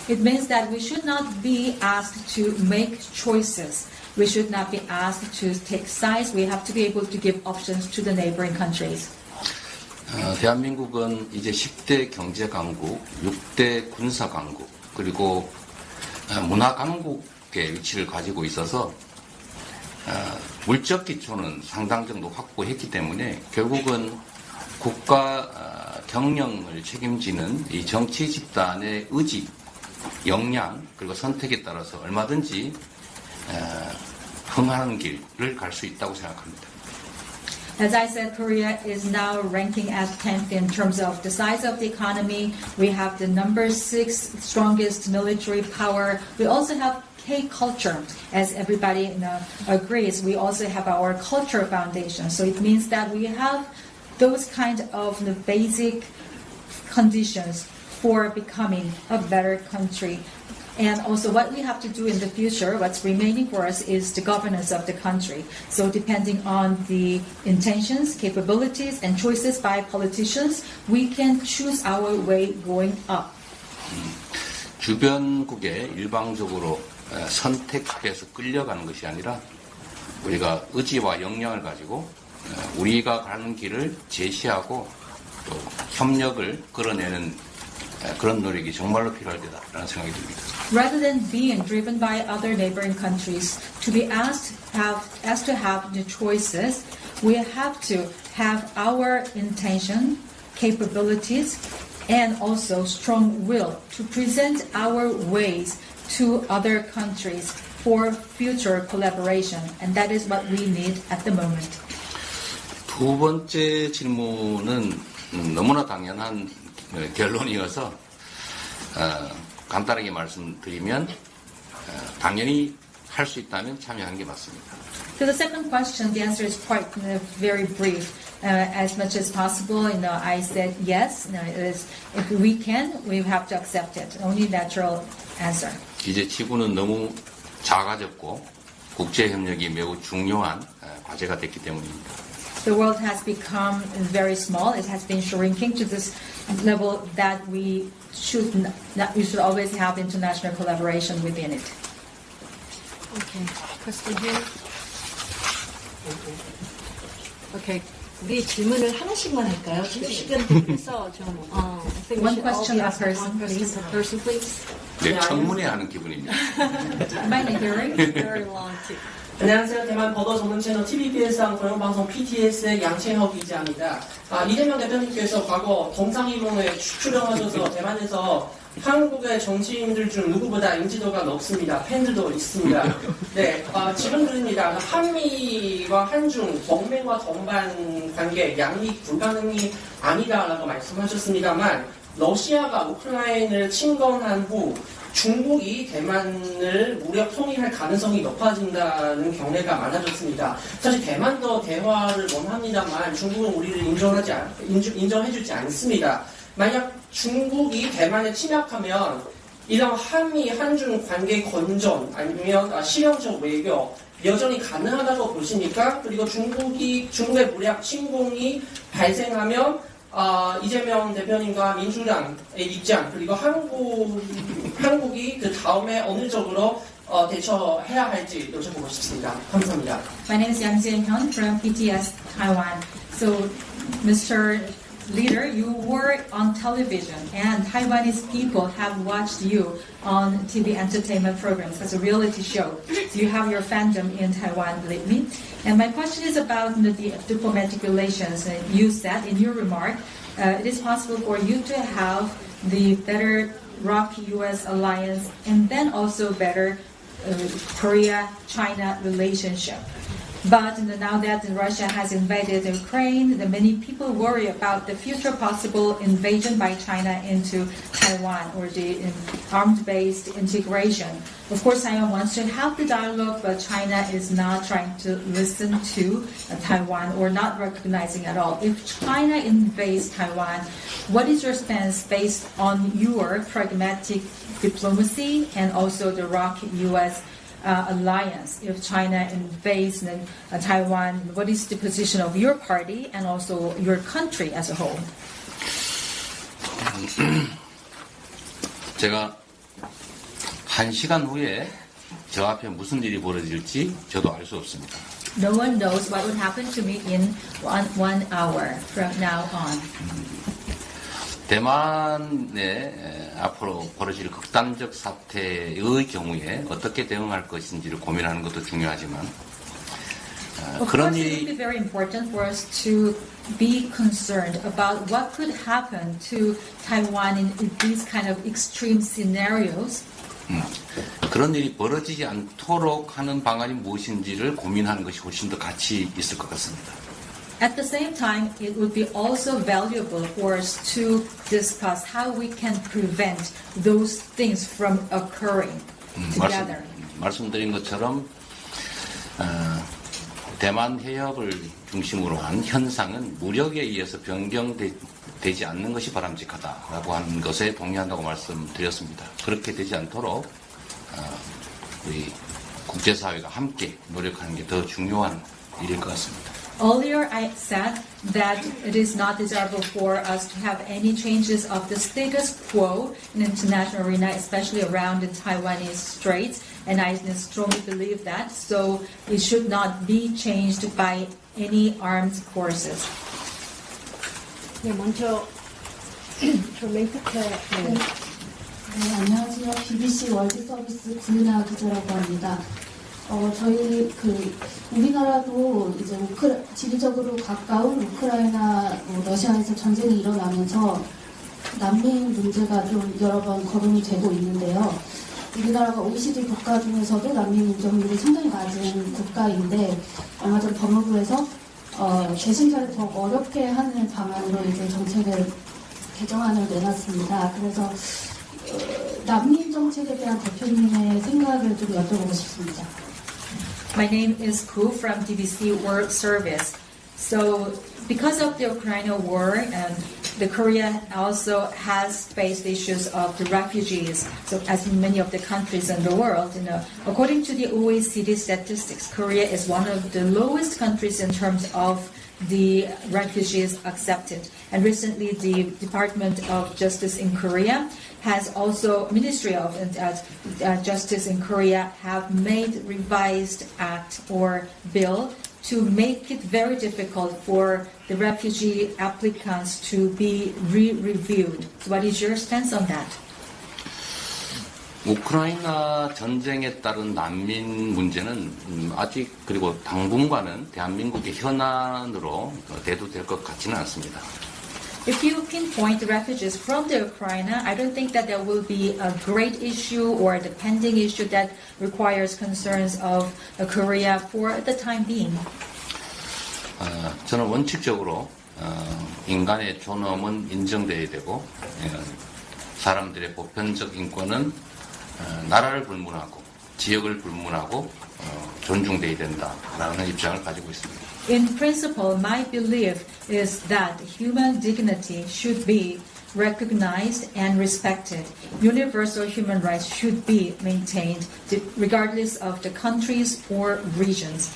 It means that we should not be asked to make choices. We should not be asked to take sides. We have to be able to give options to the neighboring countries. 대한민국은 이제 10대 경제 강국, 6대 군사 강국, 그리고 문화 강국의 위치를 가지고 있어서 물적 기초는 상당 정도 확보했기 때문에 결국은 국가 경영을 책임지는 이 정치 집단의 의지, 역량 그리고 선택에 따라서 얼마든지 흥하는 길을 갈 수 있다고 생각합니다. As I said, Korea is now ranking as 10th in terms of the size of the economy. We have the number 6 strongest military power. We also have K-culture, as everybody agrees. We also have our culture foundation. So it means that we have those kind of basic conditions for becoming a better country. And also what we have to do in the future, what's remaining for us is the governance of the country. So depending on the intentions, capabilities, and choices by politicians, we can choose our way going up. 주변국에 일방적으로 선택해서 끌려가는 것이 아니라 우리가 의지와 역량을 가지고 우리가 가는 길을 제시하고 또 협력을 끌어내는 그런 노력이 정말로 필요할 때다라는 생각이 듭니다. Rather than being driven by other neighboring countries, to be asked to have the choices, we have to have our intention, capabilities, and also strong will to present our ways to other countries for future collaboration, and that is what we need at the moment. 두 번째 질문은 너무나 당연한 결론이어서 간단하게 말씀드리면 당연히 할 수 있다면 참여하는 게 맞습니다. To the second question, the answer is quite very brief. As much as possible, I said yes. If we can, we have to accept it. Only natural answer. 이제 지구는 너무 작아졌고 국제 협력이 매우 중요한 과제가 됐기 때문입니다. The world has become very small. It has been shrinking to this level that we should always have international collaboration within it. Okay, question here. Okay. 우리 질문을 하나씩만 할까요? 지금 시간 되면서 좀 One question per person, please. 네, 청문회 하는 기분입니다. Am I hearing? Very long too. 안녕하세요. 대만 보도 전문 채널 TVBS랑 공영방송 PTS의 양채혁 기자입니다. 이재명 대표님께서 과거 동상이몽에 출연하셔서 대만에서 한국의 정치인들 중 누구보다 인지도가 높습니다. 팬들도 있습니다. 네, 지금 그럽니다. 한미와 한중 동맹과 동반 관계 양립 불가능이 아니다라고 말씀하셨습니다만 러시아가 우크라이나를 침공한 후 중국이 대만을 무력 통일할 가능성이 높아진다는 경례가 많아졌습니다. 사실 대만도 대화를 원합니다만 중국은 우리를 인정해주지 않습니다. 만약 중국이 대만에 침략하면 이런 한미 한중 관계 건전 아니면 실용적 외교 여전히 가능하다고 보십니까? 그리고 중국의 무력 침공이 발생하면 이재명 대표님과 민주당의 입장 그리고 한국이 그 다음에 어느 쪽으로 대처해야 할지 여쭤보고 싶습니다. 감사합니다. My name is Yang Jian-hyun from PTS Taiwan. So, Mr. Leader, you were on television and Taiwanese people have watched you on TV entertainment programs as a reality show. So you have your fandom in Taiwan lately. And my question is about the diplomatic relations. You said in your remark, it is possible for you to have the better ROC-US alliance and then also better Korea-China relationship. But now that Russia has invaded Ukraine, many people worry about the future possible invasion by China into Taiwan or the armed-based integration. Of course, Taiwan wants to have the dialogue, but China is not trying to listen to Taiwan or not recognizing at all. If China invades Taiwan, what is your stance based on your pragmatic diplomacy and also the ROC-US alliance? If China invades Taiwan, what is the position of your party and also your country as a whole? 제가 1시간 후에 저 앞에 무슨 일이 벌어질지 저도 알 수 없습니다. No one knows what would happen to me in one hour from now on. 대만에 앞으로 벌어질 극단적 사태의 경우에 어떻게 대응할 것인지를 고민하는 것도 중요하지만 그런 it would 일이 be very important for us to be concerned about what could happen to Taiwan in these kind of extreme scenarios. 그런 일이 벌어지지 않도록 하는 방안이 무엇인지를 고민하는 것이 훨씬 더 가치 있을 것 같습니다. At the same time, it would be also valuable for us to discuss how we can prevent those things from occurring together. 말씀드린 것처럼 대만 해협을 중심으로 한 현상은 무력에 의해서 변경되지 않는 것이 바람직하다라고 하는 것에 동의한다고 말씀드렸습니다. 그렇게 되지 않도록 우리 국제사회가 함께 노력하는 게 더 중요한 일일 것 같습니다. Earlier, I said that it is not desirable for us to have any changes of the status quo in the international arena, especially around the Taiwanese Straits, and I strongly believe that. So it should not be changed by any armed forces. 네, 먼저 저 멘트케. 네, 안녕하세요. BBC 월드 서비스 구윤아 기자라고 합니다. 저희 우리나라도 이제 지리적으로 가까운 우크라이나, 러시아에서 전쟁이 일어나면서 난민 문제가 좀 여러 번 거론이 되고 있는데요. 우리나라가 OECD 국가 중에서도 난민 인정률이 상당히 낮은 국가인데 얼마 전 법무부에서 재심사를 더 어렵게 하는 방안으로 이제 정책을 개정안을 내놨습니다. 그래서 난민 정책에 대한 대표님의 생각을 좀 여쭤보고 싶습니다. My name is Ku from BBC World Service. So, because of the Ukraine war, and the Korea also has faced issues of the refugees. So, as in many of the countries in the world, according to the OECD statistics, Korea is one of the lowest countries in terms of the refugees accepted. And recently, the Department of Justice in Korea has also, Ministry of Justice in Korea have made revised act or bill to make it very difficult for the refugee applicants to be re-reviewed. So what is your stance on that? 우크라이나 전쟁에 따른 난민 문제는 아직 그리고 당분간은 대한민국의 현안으로 대두될 것 같지는 않습니다. If you pinpoint the refugees from the Ukraine, I don't think that there will be a great issue or the pending issue that requires concerns of Korea for the time being. 저는 원칙적으로 인간의 존엄은 인정돼야 되고 사람들의 보편적 인권은 나라를 불문하고 지역을 불문하고 존중돼야 된다라는 입장을 가지고 있습니다. In principle, my belief is that human dignity should be recognized and respected. Universal human rights should be maintained regardless of the countries or regions.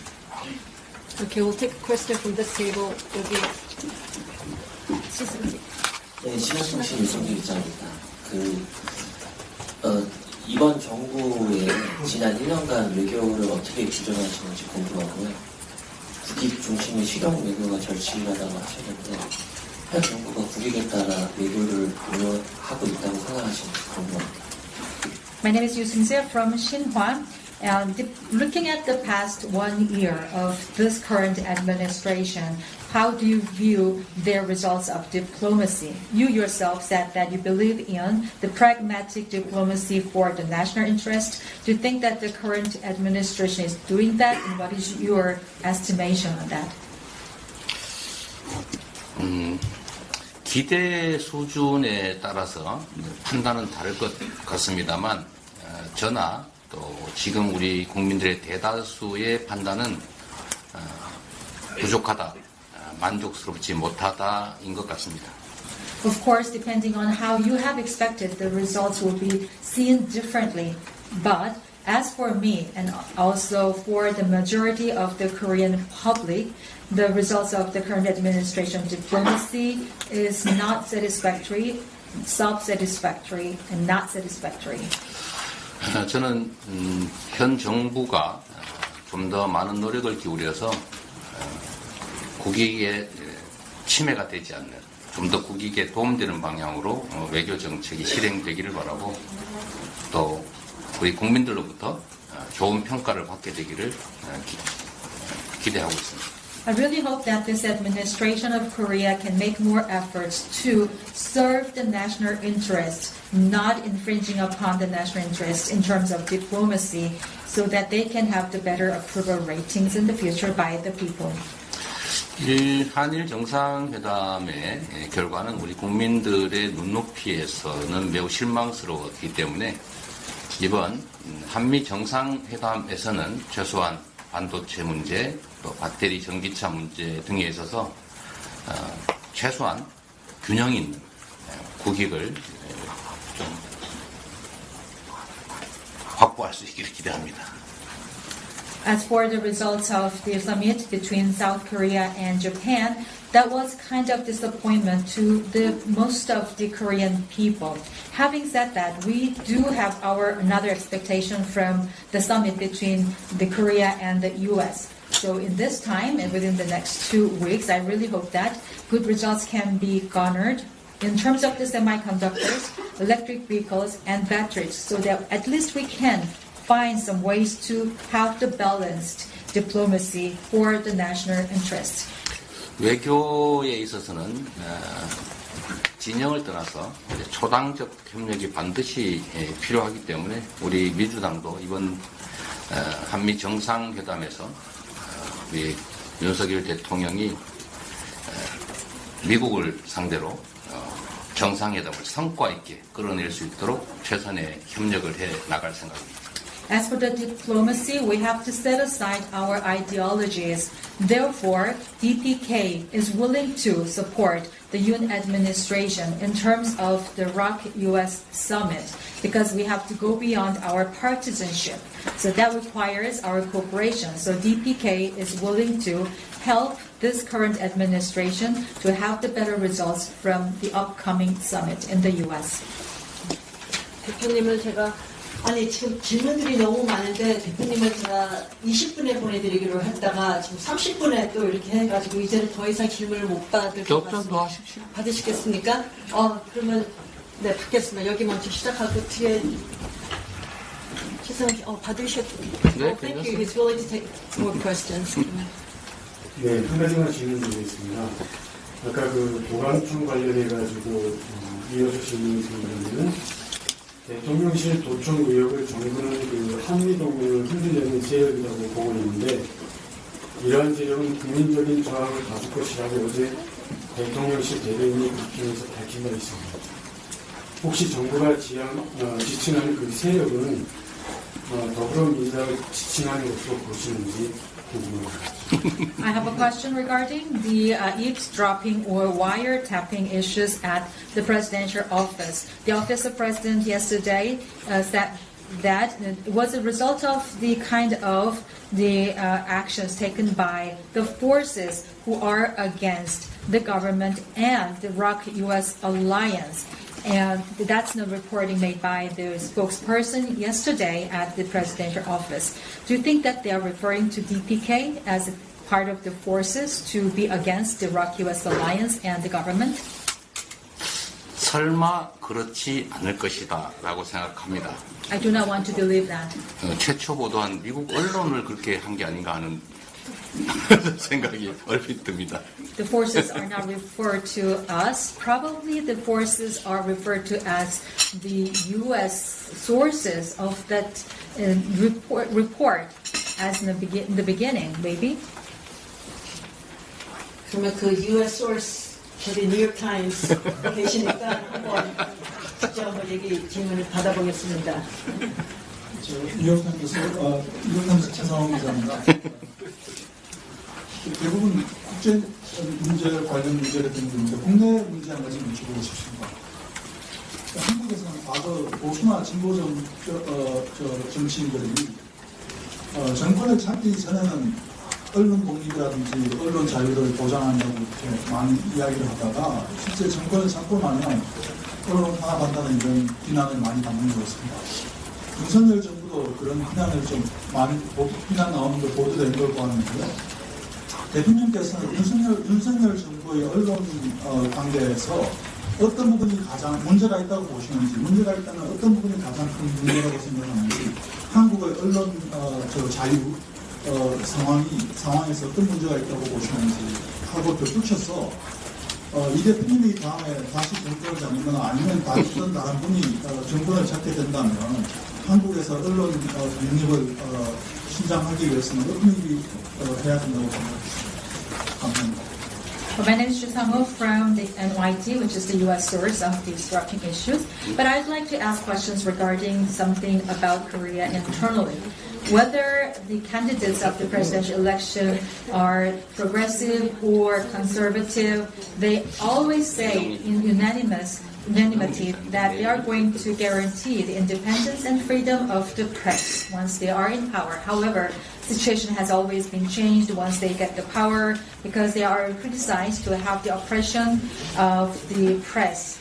Okay, we'll take a question from this table. 네, 신한통신 유승규 기자입니다. 이번 정부의 지난 1년간 외교를 어떻게 규정하시는지 궁금하고요. 국익 중심의 실용 외교가 절실하다고 하셨는데 현 정부가 국익에 따라 외교를 운영하고 있다고 생각하시는지 궁금합니다. My name is Yu Seung-seo from Shinhwa. Looking at the past 1 year of this current administration, how do you view their results of diplomacy? You yourself said that you believe in the pragmatic diplomacy for the national interest. Do you think that the current administration is doing that? And what is your estimation on that? 기대 수준에 따라서 판단은 다를 것 같습니다만 저나 또 지금 우리 국민들의 대다수의 판단은 부족하다, 만족스럽지 못하다인 것 같습니다. Of course, depending on how you have expected, the results will be seen differently. But as for me, and also for the majority of the Korean public, the results of the current administration diplomacy is not satisfactory, self-satisfactory, and not satisfactory. 저는 현 정부가 좀 더 많은 노력을 기울여서 국익에 침해가 되지 않는, 좀 더 국익에 도움되는 방향으로 외교 정책이 실행되기를 바라고 또 우리 국민들로부터 좋은 평가를 받게 되기를 기대하고 있습니다. I really hope that this administration of Korea can make more efforts to serve the national interest, not infringing upon the national interest in terms of diplomacy, so that they can have the better approval ratings in the future by the people. 한일 정상회담의 결과는 우리 국민들의 눈높이에서는 매우 실망스러웠기 때문에 이번 한미 정상회담에서는 최소한 반도체 문제, 또 배터리 전기차 문제 등에 있어서 최소한 균형 있는 국익을 좀 확보할 수 있기를 기대합니다. As for the results of the summit between South Korea and Japan, that was kind of disappointment to the most of the Korean people. Having said that, we do have another expectation from the summit between the Korea and the U.S. So in this time and within the next 2 weeks, I really hope that good results can be garnered in terms of the semiconductors, electric vehicles, and batteries, so that at least we can find some ways to have the balanced diplomacy for the national interest. 외교에 있어서는 진영을 떠나서 초당적 협력이 반드시 필요하기 때문에 우리 민주당도 이번 한미 정상회담에서 우리 윤석열 대통령이 미국을 상대로 정상회담을 성과 있게 끌어낼 수 있도록 최선의 협력을 해 나갈 생각입니다. As for the diplomacy, we have to set aside our ideologies. Therefore, DPK is willing to support the Yoon administration in terms of the ROK-US summit because we have to go beyond our partisanship. So that requires our cooperation. So DPK is willing to help this current administration to have the better results from the upcoming summit in the US. 대표님을 제가 지금 질문들이 너무 많은데 대표님을 제가 20분에 보내드리기로 했다가 지금 30분에 또 이렇게 해가지고 이제는 더 이상 질문을 못 받을 것 같습니다. 받으시겠습니까? 그러면 네 받겠습니다. 여기 먼저 시작하고 뒤에 최선 받으셔도 Thank you. He's willing to take more questions. 네, 한 가지만 질문드리겠습니다. 아까 도감청 관련해가지고 이어서 질문이 드리면은 대통령실 도청 의혹을 정부는 한미 동맹을 흔들려는 세력이라고 보고 있는데 이러한 세력은 국민적인 저항을 가질 것이라고 어제 대통령실 대변인이 국회에서 밝힌 바 있습니다. 혹시 정부가 지칭하는 그 세력은 더불어민주당을 지칭하는 것으로 보시는지 궁금합니다. I have a question regarding the eavesdropping or wiretapping issues at the presidential office. The office of president yesterday said that it was a result of the kind of the actions taken by the forces who are against the government and the ROC-US alliance. And that's the reporting made by the spokesperson yesterday at the presidential office. Do you think that they are referring to DPK as part of the forces to be against the ROC-US alliance and the government? 설마 그렇지 않을 것이다 라고 생각합니다. I do not want to believe that. 최초 보도한 미국 언론을 그렇게 한 게 아닌가 하는 생각이 얼핏 듭니다. The forces are not referred to us. Probably the forces are referred to as the U.S. sources of that report as in the beginning, maybe. 그러면 그 U.S. source 저기 뉴욕 타임스 계시니까 한번 직접 한번 질문을 받아보겠습니다. 뉴욕 타임스 최상원 기자입니다. 대부분 국제 문제 관련 문제를 듣는데 국내 문제 한 가지 여쭤보고 싶습니다. 한국에서는 과거 보수나 진보적 정치인들이 정권을 잡기 전에는 언론 독립이라든지 언론 자유를 보장한다고 이렇게 많이 이야기를 하다가 실제 정권을 잡고 나면 언론 탄압한다는 이런 비난을 많이 받는 것 같습니다. 윤석열 정부도 그런 비난을 좀 많이 비난 나오는 걸 보도된 걸 보았는데요. 대통령께서는 윤석열 정부의 언론 관계에서 어떤 부분이 가장 문제가 있다고 보시는지, 문제가 있다면 어떤 부분이 가장 큰 문제라고 생각하는지, 한국의 언론 자유 상황에서 어떤 문제가 있다고 보시는지 하고 덧붙여서 이 대표님이 다음에 다시 정권을 잡거나 아니면 다른 분이 정권을 잡게 된다면 한국에서 언론 독립을 신장하기 위해서는 어떤 일이 해야 된다고 생각합니다. 감사합니다. My name is Sang-ho from the NYT, which is the U.S. source of the disrupting issues. But I'd like to ask questions regarding something about Korea internally. Whether the candidates of the presidential election are progressive or conservative, they always say in unanimity that they are going to guarantee the independence and freedom of the press once they are in power. However, the situation has always been changed once they get the power because they are criticized to have the oppression of the press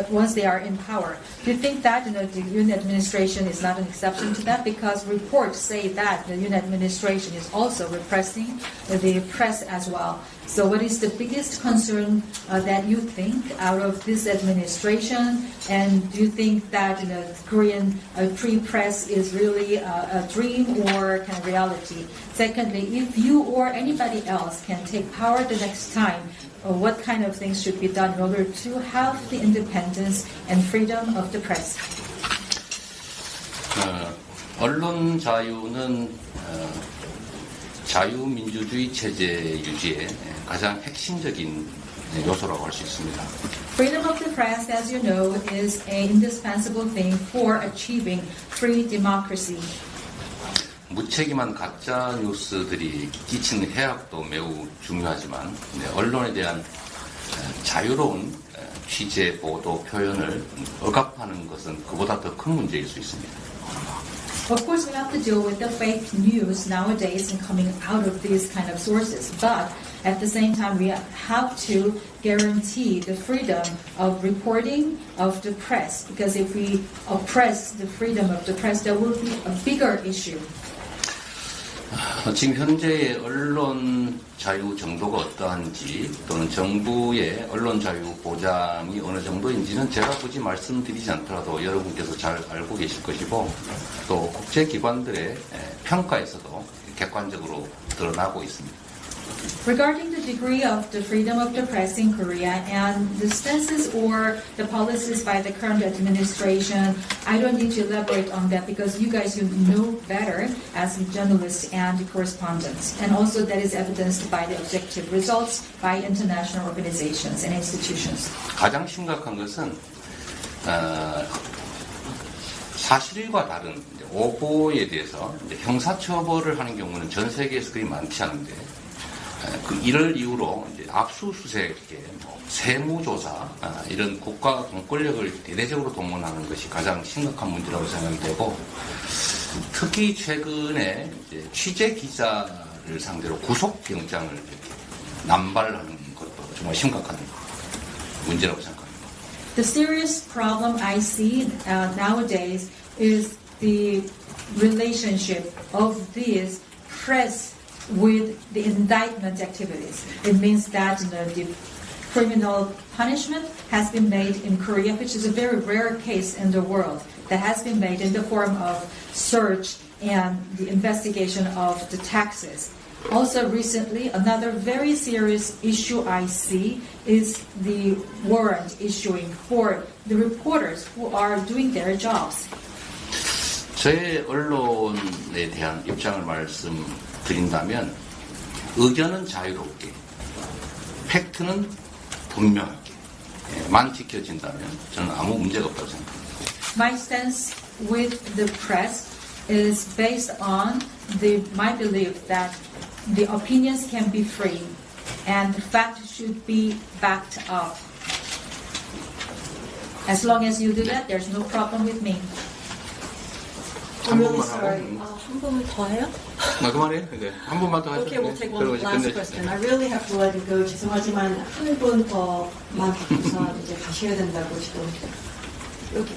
once they are in power. Do you think that the Yoon administration is not an exception to that? Because reports say that the Yoon administration is also repressing the press as well. So what is the biggest concern that you think out of this administration? And do you think that Korean free press is really a dream or kind of reality? Secondly, if you or anybody else can take power the next time, what kind of things should be done in order to have the independence and freedom of the press? 언론 자유는 자유민주주의 체제 유지에 가장 핵심적인 요소라고 할 수 있습니다. Freedom of the press, as you know, is an indispensable thing for achieving free democracy. 무책임한 가짜 뉴스들이 끼치는 해악도 매우 중요하지만 언론에 대한 자유로운 취재, 보도, 표현을 억압하는 것은 그보다 더 큰 문제일 수 있습니다. Of course, we have to deal with the fake news nowadays and coming out of these kind of sources. But at the same time, we have to guarantee the freedom of reporting of the press. Because if we oppress the freedom of the press, there will be a bigger issue. 지금 현재의 언론 자유 정도가 어떠한지 또는 정부의 언론 자유 보장이 어느 정도인지는 제가 굳이 말씀드리지 않더라도 여러분께서 잘 알고 계실 것이고 또 국제기관들의 평가에서도 객관적으로 드러나고 있습니다. Regarding the degree of the freedom of the press in Korea and the stances or the policies by the current administration, I don't need to elaborate on that because you guys know better as journalists and correspondents. And also that is evidenced by the objective results by international organizations and institutions. 가장 심각한 것은 사실과 다른 이제 오보에 대해서 이제 형사처벌을 하는 경우는 전 세계에서 거의 많지 않은데 이를 이유로 이제 압수수색, 세무조사 이런 국가 공권력을 대대적으로 동원하는 것이 가장 심각한 문제라고 생각이 되고 특히 최근에 이제 취재 기자를 상대로 구속영장을 남발하는 것도 정말 심각한 문제라고 생각합니다. The serious problem I see nowadays is the relationship of these press with the indictment activities. It means that the criminal punishment has been made in Korea, which is a very rare case in the world, that has been made in the form of search and the investigation of the taxes. Also recently, another very serious issue I see is the warrant issuing for the reporters who are doing their jobs. 저의 언론에 대한 입장을 말씀드린다면 의견은 자유롭게, 팩트는 분명하게만 지켜진다면 저는 아무 문제가 없다고 생각합니다. My stance with the press is based on my belief that the opinions can be free and the fact should be backed up. As long as you do that, there's no problem with me. I'm really sorry. 한 번만 더 해요? 그만해요. 네. 한 번만 더 하죠. Okay, we'll take one last question. I really have to let you go. 죄송하지만 한 분 더만 받고서 이제 가셔야 된다고 지금 여기.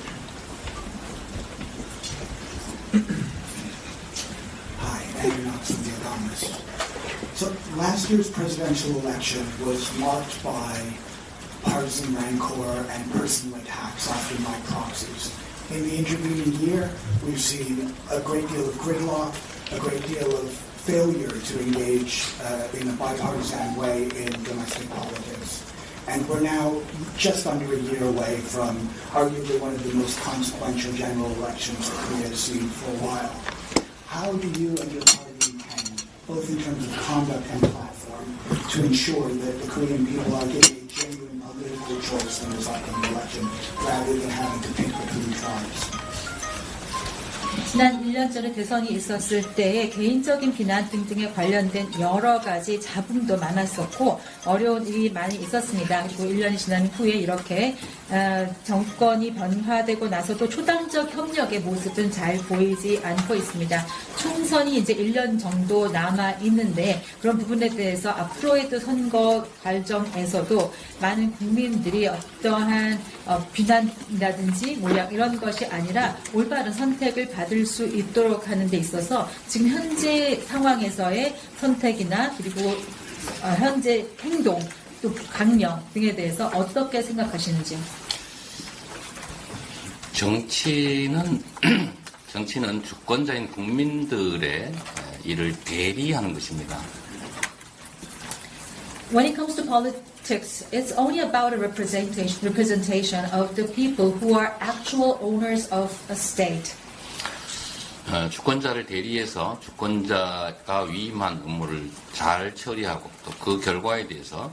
Hi, Andrew Knox from The Economist. So last year's presidential election was marked by partisan rancor and personal attacks often by proxies. In the intervening year, we've seen a great deal of gridlock, a great deal of failure to engage in a bipartisan way in domestic politics. And we're now just under a year away from arguably one of the most consequential general elections that Korea has seen for a while. How do you and your party intend, both in terms of conduct and platform, to ensure that the Korean people are given a genuine political choice in this upcoming election, rather than having to pick between tribes? 지난 1년 전에 대선이 있었을 때에 개인적인 비난 등등에 관련된 여러 가지 잡음도 많았었고 어려운 일이 많이 있었습니다. 그리고 1년이 지난 후에 이렇게 정권이 변화되고 나서도 초당적 협력의 모습은 잘 보이지 않고 있습니다. 총선이 이제 1년 정도 남아 있는데 그런 부분에 대해서 앞으로의 또 선거 과정에서도 많은 국민들이 어떠한 비난이라든지 모양 이런 것이 아니라 올바른 선택을 받을 수 있도록 하는 데 있어서 지금 현재 상황에서의 선택이나 그리고 현재 행동 또 강령 등에 대해서 어떻게 생각하시는지? 정치는 주권자인 국민들의 일을 대리하는 것입니다. When it comes to politics, it's only about a representation of the people who are actual owners of a state. 주권자를 대리해서 주권자가 위임한 업무를 잘 처리하고 또 그 결과에 대해서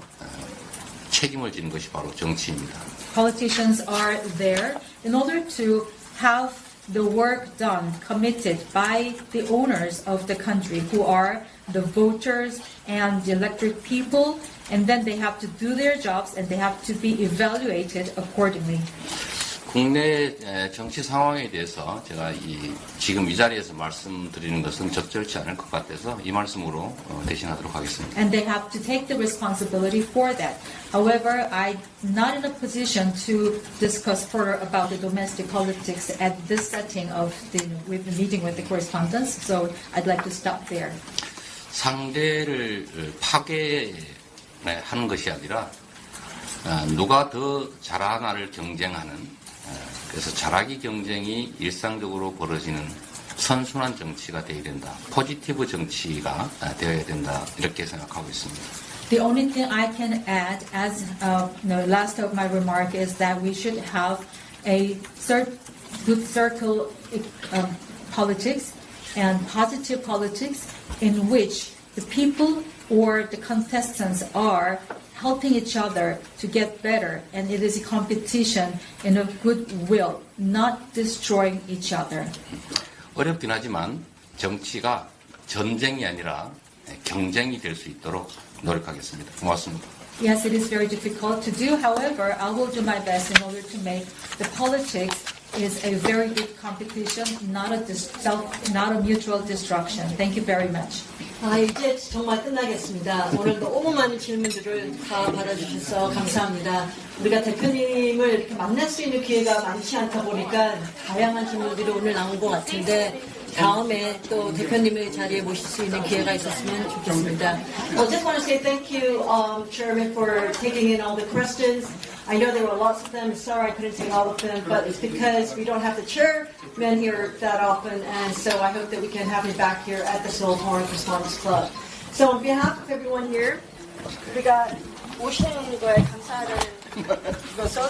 책임을 지는 것이 바로 정치입니다. Politicians are there in order to have the work done, committed by the owners of the country, who are the voters and the elected people, and then they have to do their jobs and they have to be evaluated accordingly. 국내 정치 상황에 대해서 제가 지금 이 자리에서 말씀드리는 것은 적절치 않을 것 같아서 이 말씀으로 대신하도록 하겠습니다. And they have to take the responsibility for that. However, I'm not in a position to discuss further about the domestic politics at this setting of we've been meeting with the correspondents, so I'd like to stop there. 상대를 파괴하는 것이 아니라 누가 더 잘하나를 경쟁하는 그래서 잘하기 경쟁이 일상적으로 벌어지는 선순환 정치가 되어야 된다. 포지티브 정치가 되어야 된다. 이렇게 생각하고 있습니다. The only thing I can add as last of my remark is that we should have a good circle politics and positive politics in which the people or the contestants are helping each other to get better, and it is a competition in a goodwill, not destroying each other. 어렵긴 하지만 정치가 전쟁이 아니라 경쟁이 될 수 있도록 노력하겠습니다. 고맙습니다. Yes, it is very difficult to do. However, I will do my best in order to make the politics is a very good competition, not a mutual destruction. Thank you very much. 이제 정말 끝나겠습니다. 오늘 너무 많은 질문들을 다 받아주셔서 감사합니다. 우리가 대표님을 이렇게 만날 수 있는 기회가 많지 않다 보니까 다양한 질문들이 오늘 나온 것 같은데 다음에 또 대표님의 자리에 모실 수 있는 기회가 있었으면 좋겠습니다. I just want to say thank you, Chairman, for taking in all the questions. I know there were lots of them. Sorry I couldn't take all of them, but it's because we don't have the chairman here that often, and so I hope that we can have you back here at the Seoul Foreign Correspondents Club. So on behalf of everyone here, 우리가 오시는 거에 감사하다는 것을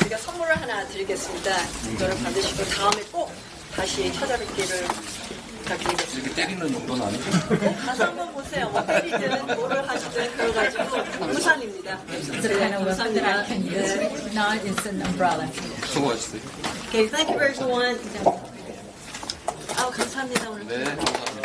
우리가 선물을 하나 드리겠습니다. 이거를 받으시고 다음에 꼭 다시 찾아뵙기를 부탁드리겠습니다. 이렇게 때리는 정도는 아니고. 가서 한번 보세요. 뭐 때리든 뭐를 하시든 그래가지고 우산입니다. It's a kind of weapon that I can use. If not, it's an umbrella. 수고하셨어요. Okay, thank you everyone. 감사합니다 오늘. 네, 감사합니다.